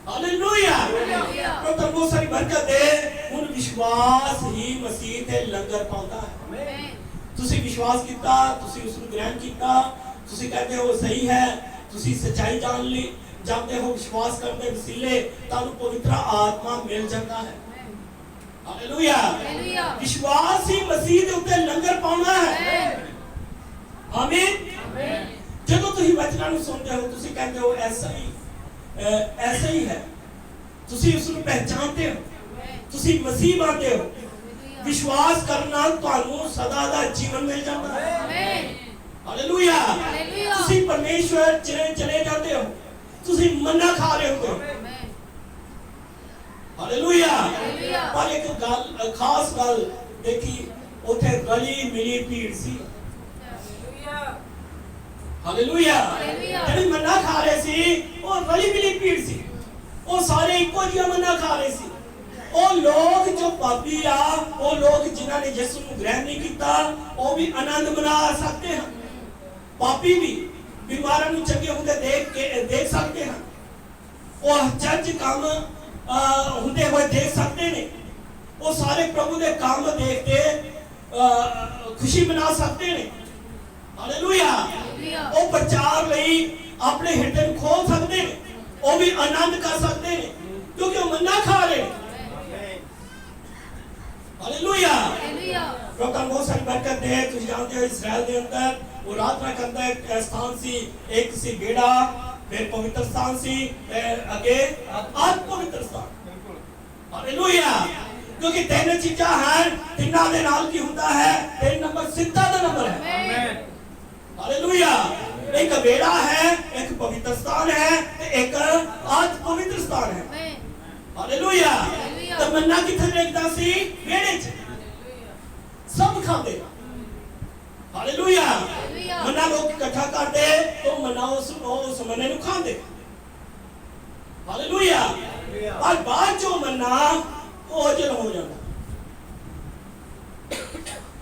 ਹਾਲੇਲੂਇਆ ਪ੍ਰਭੂ ਤੁਹਾਨੂੰ ਬਹੁਤ ਸਾਰੀ ਬਰਕਤ ਦੇ ਹੁਣ ਵਿਸ਼ਵਾਸ ਹੀ ਮਸੀਹ ਤੇ ਲੰਗਰ ਪਾਉਂਦਾ ਹੈ ਤੁਸੀਂ ਵਿਸ਼ਵਾਸ ਕੀਤਾ ਤੁਸੀਂ ਉਸ ਨੂੰ ਗ੍ਰਹਿਣ ਕੀਤਾ ਤੁਸੀਂ ਕਹਿੰਦੇ ਹੋ ਸਹੀ ਹੈ ਤੁਸੀਂ ਸੱਚਾਈ ਜਾਣ ਲਈ ਜਾਂਦੇ ਹੋ ਵਿਸ਼ਵਾਸ ਕਰਨ ਦੇ ਵਸੀਲੇ ਤੁਹਾਨੂੰ ਪਵਿੱਤਰ ਆਤਮਾ ਮਿਲ ਜਾਂਦਾ ਹੈ ਹਾਲੇਲੂਇਆ ਵਿਸ਼ਵਾਸ ਹੀ ਮਸੀਹ ਦੇ ਉੱਤੇ ਲੰਗਰ ਪਾਉਣਾ ਹੈ ਆਮੀਨ ਜਦੋਂ ਤੁਸੀਂ ਵਚਨਾਂ ਨੂੰ ਸੁਣਦੇ ਹੋ ਤੁਸੀਂ ਕਹਿੰਦੇ ਹੋ ਐਸਾ ਹੀ ਹੈ ਤੁਸੀਂ ਉਸ ਨੂੰ ਪਹਿਚਾਨਦੇ ਹੋ ਤੁਸੀਂ ਮਸੀਹ ਬਣਦੇ ਹੋ ਵਿਸ਼ਵਾਸ ਕਰਨ ਨਾਲ ਤੁਹਾਨੂੰ ਸਦਾ ਦਾ ਜੀਵਨ ਮਿਲ ਜਾਂਦਾ ਹੈ ਆਮੀਨ ਹਾਲੇਲੂਇਆ ਤੁਸੀਂ ਪਰਮੇਸ਼ਵਰ ਚਲੇ ਜਾਂਦੇ ਹੋ ਤੁਸੀਂ ਮੰਨਾ ਖਾ ਰਹੇ ਹੋ ਹਾਲੇਲੂਇਆ ਪਰ ਇੱਕ ਗੱਲ ਖਾਸ ਗੱਲ ਦੇਖੀ ਉੱਥੇ ਰਲੀ ਮਿਲੀ ਭੀੜ ਸੀ ਹਾਲੇਲੂਇਆ ਜਿਹੜੀ ਮੰਨਾ ਖਾ ਰਹੇ ਸੀ ਉਹ ਰਲੀ ਮਿਲੀ ਭੀੜ ਸੀ ਉਹ ਸਾਰੇ ਇੱਕੋ ਜਿਹਾ ਮੰਨਾ ਖਾ ਰਹੇ ਸੀ ਉਹ ਲੋਕ ਜੋ ਪਾਪੀ ਆ ਉਹ ਲੋਕ ਜਿਨ੍ਹਾਂ ਨੇ ਯਿਸੂ ਨੂੰ ਗ੍ਰਹਿਣ ਨਹੀਂ ਕੀਤਾ ਉਹ ਵੀ ਆਨੰਦ ਮਨਾ ਸਕਦੇ ਹਨ ਪਾਪੀ ਵੀ ਬਿਮਾਰਾਂ ਨੂੰ ਚੰਗੇ ਹੁੰਦੇ ਦੇਖ ਸਕਦੇ ਹਨ ਉਹ ਚੱਜ ਕੰਮ ਹੁੰਦੇ ਹੋਏ ਦੇਖ ਸਕਦੇ ਨੇ ਉਹ ਸਾਰੇ ਪ੍ਰਭੂ ਦੇ ਕੰਮ ਦੇਖ ਕੇ ਖੁਸ਼ੀ ਮਨਾ ਸਕਦੇ ਨੇ ਹਾਲੇਲੂਇਆ ਉਹ ਪ੍ਰਚਾਰ ਲਈ ਆਪਣੇ ਹਿਰਦੇ ਨੂੰ ਖੋਲ ਸਕਦੇ ਨੇ ਉਹ ਵੀ ਆਨੰਦ ਕਰ ਸਕਦੇ ਨੇ ਕਿਉਂਕਿ ਉਹ ਮੰਨਾ ਖਾ ਰਹੇ ਨੇ हालेलुया हालेलुया प्रभु बहुत सारी बरकत दे तुझे जानते हो इस्राएल के अंदर वो रात का अंदर स्थान सी एक सी बेड़ा फिर पवित्र स्थान सी अगे आत्म पवित्र स्थान हालेलुया क्योंकि तीन चीज़ां हैं तिन्ना दे नाल की हुंदा है तीन नंबर सिद्धा दा नंबर है आमीन हालेलुया एक बेड़ा है एक पवित्र स्थान है एक आत्म पवित्र स्थान है आमीन हालेलुया हालेलुया तो मन्ना किथे देखदा सी बेड़े च सब खाते हालेलुया हालेलुया मन्ना लोग इकट्ठा करते तो मन्ना उस मन्ने नु खाते हालेलुया और बाद जो मन्ना ओझल हो जाता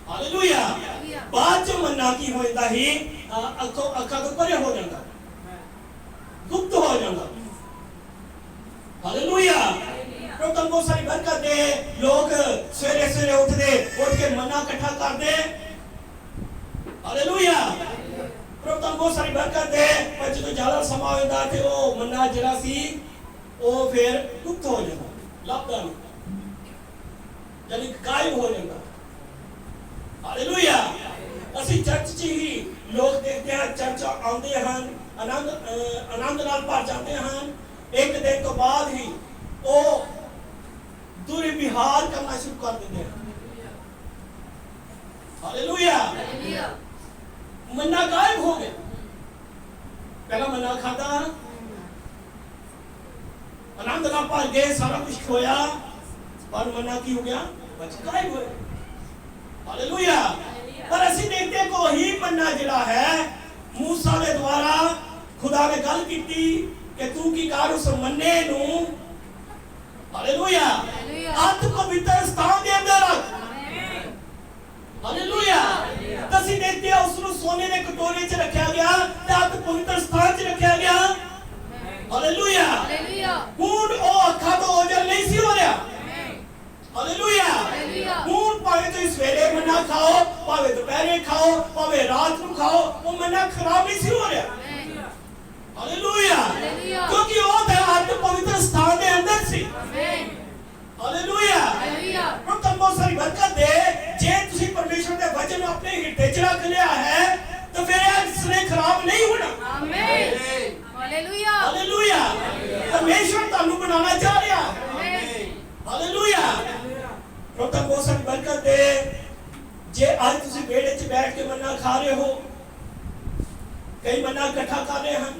हालेलुया बाद जो मन्ना की होता ही अखा तो परे हो जाता गुप्त हो जाता हालेलुया प्रभु बहुत सारी बरकत दे लोग सवेरे सवेरे उठ के मन्ना इकट्ठा कर दे हालेलुया प्रभु बहुत सारी बरकत दे पर जो ज्यादा समा होता थे वो मन्ना जरा सी वो फिर गुप्त हो जाता लभदा नहीं यानी गायब हो जाता हालेलुया ਅਸੀਂ ਚਰਚ 'ਚ ਹੀ ਲੋਕ ਦੇਖਦੇ ਹਾਂ ਚਰਚ ਆਉਂਦੇ ਹਨ ਆਨੰਦ ਨਾਲ ਭਰ ਜਾਂਦੇ ਹਨ ਇੱਕ ਦਿਨ ਤੋਂ ਬਾਅਦ ਹੀ ਉਹ ਦੁਰਵਿਹਾਰ ਕਰਨਾ ਸ਼ੁਰੂ ਕਰ ਦਿੰਦੇ ਹਨ ਹਾਲੇਲੂਇਆ हालेलुया ਮੰਨਾ ਗਾਇਬ ਹੋ ਗਿਆ ਪਹਿਲਾਂ ਮੰਨਾ ਖਾਦਾ ਆਨੰਦ ਨਾਲ ਭਰ ਗਏ ਸਾਰਾ ਕੁਝ ਖੋਇਆ ਪਰ ਮੰਨਾ ਕੀ ਹੋ ਗਿਆ ਬਚ ਗਾਇਬ ਹੋਇਆ ਹਾਲੇਲੂਇਆ पर ਅਸੀਂ देखते को ही मन्ना जिहड़ा है मूसा के द्वारा खुदा ने गल कीती कि तू की कर उस मन्ने नु हालेलुया आत्म पवित्र स्थान के अंदर रख हालेलुया तो ਅਸੀਂ देखते हैं उसनु सोने के कटोरे च रखा गया ते आत्म पवित्र स्थान च रखा गया हालेलुया हालेलुया हुण ओ अखा तो ओझल नहीं सी हो रहा हालेलुया ਹੁਣ ਭਾਵੇਂ ਤੁਸੀਂ ਸਵੇਰੇ ਮਨਾ ਖਾਓ ਭਾਵੇਂ ਦੁਪਹਿਰੇ ਖਾਓ ਭਾਵੇਂ ਰਾਤ ਨੂੰ ਖਾਓ ਉਹ ਮਨਾ ਖਰਾਬ ਨਹੀਂ ਸੀ ਹੋ ਰਿਹਾ ਹਾਲੇਲੂਇਆ ਕਿਉਂਕਿ ਉਹ ਤਾਂ ਆਤਮ ਪਵਿੱਤਰ ਸਥਾਨ ਦੇ ਅੰਦਰ ਸੀ आमीन ਹਾਲੇਲੂਇਆ हालेलुया ਹੁਣ ਤੁਹਾਨੂੰ ਬਹੁਤ ਸਾਰੀ ਬਰਕਤ ਦੇ ਜੇ ਤੁਸੀਂ ਪਰਮੇਸ਼ਰ ਦੇ ਵਚਨ ਨੂੰ ਆਪਣੇ ਹਿਰਦੇ 'ਚ ਰੱਖ ਲਿਆ ਹੈ ਤਾਂ ਫਿਰ ਇਸ ਨੇ ਖਰਾਬ ਨਹੀਂ ਹੋਣਾ आमीन हालेलुया ਹਾਲੇਲੂਇਆ ਪਰਮੇਸ਼ਰ ਤੁਹਾਨੂੰ ਬਣਾਉਣਾ ਚਾਹ ਰਿਹਾ ਹੈ आमीन ਹਾਲੇਲੂਇਆ प्रभु बहुत सारी बरकत दे जे आज तुसी बेड़े च बैठ के मन्ना खा रहे हो कई मन्ना इकट्ठा कर रहे हैं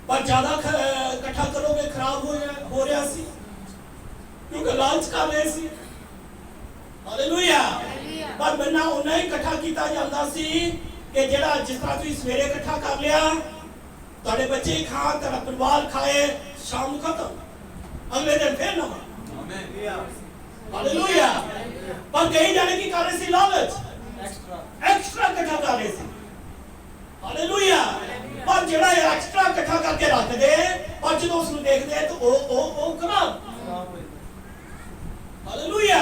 पर ज्यादा इकट्ठा करोगे खराब हो रहा सी क्योंकि लालच कर रहे सी हालेलुया पर मन्ना उन्ना ही इकट्ठा किया जाता सी कि जेड़ा जिस तरह तुसी सवेरे इकट्ठा कर लिया तुहाडे बच्चे खान तेरा परिवार खाए शाम खत्म अगले दिन फिर नवा आमीन हालेलुया पर कई जाने की कर रहे सी लालच एक्स्ट्रा इकट्ठा कर रहे सी हालेलुया पर जेड़ा एक्स्ट्रा इकट्ठा करके रख दे पर जब उसनु देखदे तो ओ खराब हालेलुया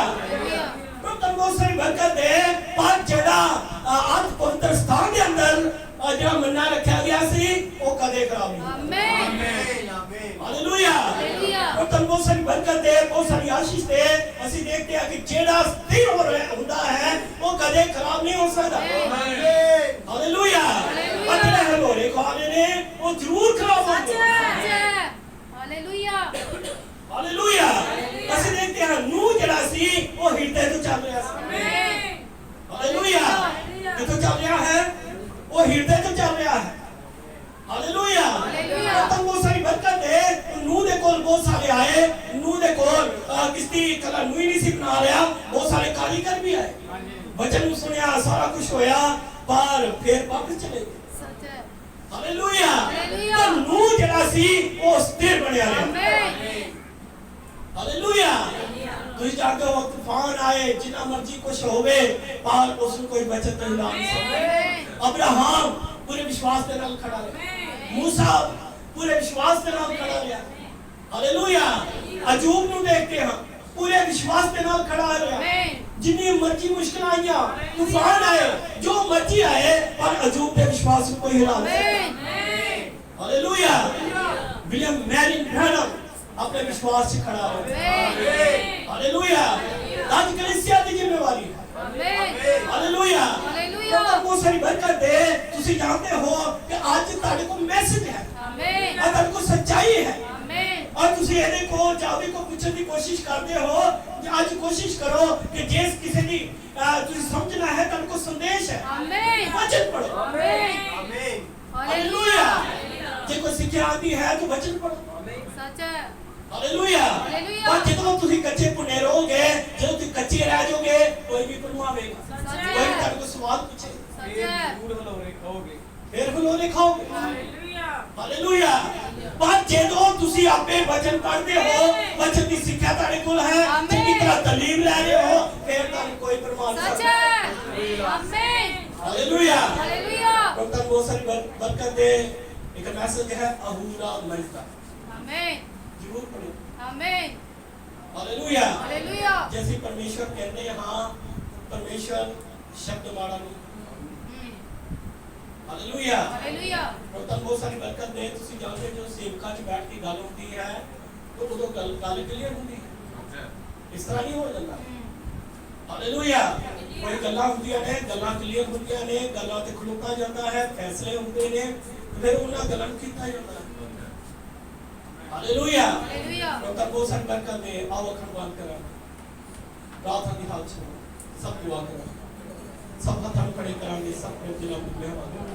तो तन बहुत सारी बरकत दे पर जेड़ा आत्म पवित्र स्थान के अंदर जेड़ा मन्ना रखा गया सी वो कदे खराब नहीं आमीन हालेलुया और तन बहुत सारी बरकत दे बहुत सारी आशीष दे ਅਸੀਂ देखते हैं कि जेड़ा स्थिर हो रहा ਹੁੰਦਾ है वो कदे खराब नहीं हो सकता हालेलुया और जेड़ा हलोरे खाने ने वो जरूर खराब होंगे हालेलुया हालेलुया ਅਸੀਂ देखते हैं नूह जेड़ा सी वो हिरदे तो चल रहा सी आमीन हालेलुया किथों चल रहा है वो हिरदे तो चल रहा है हालेलुया तो बहुत सारी बरकत है नूह दे कोल बहुत सारे आए नूह दे कोल किसती कला नूह ही नहीं सी बना रहा बहुत सारे कारीगर भी आए वचन सुनया सारा कुछ होया पर फिर वापस चले गए सच है हालेलुया हालेलुया। तो नूह जेड़ा सी वो स्थिर बनया रहा आमीन हालेलुया तुझे जानते हो तूफान आए जितना मर्जी कुछ होवे पर उसमें कोई बचत नहीं ला आमीन अब्राहम पूरे विश्वास के नाल खड़ा रहा मूसा पूरे विश्वास के नाल खड़ा रहा हालेलुया अजूब नु देखते हैं पूरे विश्वास के नाल खड़ा रहा आमीन जितनी मर्जी मुश्किल आईया तूफान आए जो मर्जी आए पर अजूब के विश्वास को हिला आमीन हालेलुया विलियम मैरिन ब्रैनम अपने विश्वास से खड़ा रहा आमीन हालेलुया आज कलीसिया की जिम्मेवारी है। आमीन हालेलुया। हालेलुया। तो बहुत सारी बरकत दे। तुसी जानते हो कि आज ताड़े को मैसेज है, आमीन और ताड़े को सच्चाई है, आमीन और तुसी ਇਹਦੇ को जावे को पूछने की कोशिश करते हो। आज कोशिश करो कि जिस किसी की तुसी समझना है ताड़े को संदेश है, आमीन वचन पढ़ो। आमीन आमीन हालेलुया। जे कोई सिक्ख्या आती है तो वचन पढ़ो। सच है हालेलुया। हालेलुया। पर ਜਦੋਂ ਤੁਸੀਂ ਕੱਚੇ ਪੁੰਨੇ ਰਹੋਗੇ, ਜਦੋਂ ਤੁਸੀਂ ਕੱਚੇ ਰਹਿ ਜਾਓਗੇ, ਕੋਈ ਵੀ ਪਰਮਾਵੇਗਾ, सच ਕੋਈ है ਤੁਹਾਡੇ ਕੋਲ ਸਵਾਲ ਪੁੱਛੇ, सच है ਫਿਰ ਖਲੋਰੇ ਖਾਓਗੇ। ਹਾਲੇਲੂਇਆ। ਪਰ ਜਦੋਂ ਤੁਸੀਂ ਆਪੇ ਵਚਨ ਪੜ੍ਹਦੇ ਹੋ, ਵਚਨ ਦੀ ਸਿੱਖਿਆ ਤੁਹਾਡੇ ਕੋਲ ਹੈ, ਚੰਗੀ ਤਰ੍ਹਾਂ ਤਾਲੀਮ ਲੈ ਰਹੇ ਹੋ, ਫਿਰ ਤੁਹਾਨੂੰ ਕੋਈ ਪ੍ਰਮਾਣ ਨਹੀਂ सच ਸਕਦਾ। है आमीन ਹਾਲੇਲੂਇਆ। हालेलुया ਪ੍ਰਭੂ ਬਹੁਤ ਸਾਰੀ ਬਰਕਤ ਦੇ। ਇੱਕ ਮੈਸੇਜ ਹੈ ਅਹੂਰਾ ਮਜਦਾ, आमीन ਜ਼ਰੂਰ ਪੜ੍ਹੋ। आमीन ਹਾਲੇਲੂਇਆ। हालेलुया ਜੇ ਅਸੀਂ ਪਰਮੇਸ਼ਵਰ ਕਹਿੰਦੇ ਹਾਂ, ਪਰਮੇਸ਼ਵਰ ਸ਼ਬਦ ਮਾੜਾ ਨਹੀਂ। ਹਾਲੇਲੂਇਆ। हालेलुया ਪ੍ਰਭੂ ਬਹੁਤ ਸਾਰੀ ਬਰਕਤ ਦੇ। ਤੁਸੀਂ ਜਾਣਦੇ ਹੋ ਸੇਵਕਾਂ 'ਚ ਬੈਠ ਕੇ ਗੱਲ ਹੁੰਦੀ ਹੈ, ਤਾਂ ਉਦੋਂ ਗੱਲ ਕਲੀਅਰ ਹੁੰਦੀ ਹੈ, ਇਸ ਤਰ੍ਹਾਂ ਨਹੀਂ ਹੋ ਜਾਂਦਾ। ਹਾਲੇਲੂਇਆ। ਕੋਈ ਗੱਲਾਂ ਹੁੰਦੀਆਂ ਨੇ, ਗੱਲਾਂ ਕਲੀਅਰ ਹੁੰਦੀਆਂ ਨੇ, ਗੱਲਾਂ ਤੇ ਖਲੋਤਾ ਜਾਂਦਾ ਹੈ, ਫੈਸਲੇ ਹੁੰਦੇ ਨੇ, ਫਿਰ ਉਹਨਾਂ ਗੱਲਾਂ ਨੂੰ ਕੀਤਾ ਜਾਂਦਾ ਹੈ। ਹਾਲੇਲੂਇਆ। हालेलुया ਪ੍ਰਭੂ ਬਹੁਤ ਸਾਰੀ ਬਰਕਤ ਦੇ। ਆਓ ਅੱਖਾਂ ਬੰਦ ਕਰਾਂ, ਰਾਤ ਦੀ ਹਾਲਤ 'ਚ ਸਭ ਦੁਆ ਕਰਾਂ, ਸਭ ਹੱਥਾਂ ਨੂੰ ਖੜੇ ਕਰਾਂਗੇ, ਸਭ ਆਪਣੇ ਦਿਲਾਂ ਨੂੰ ਮਿਲਾਵਾਂਗੇ।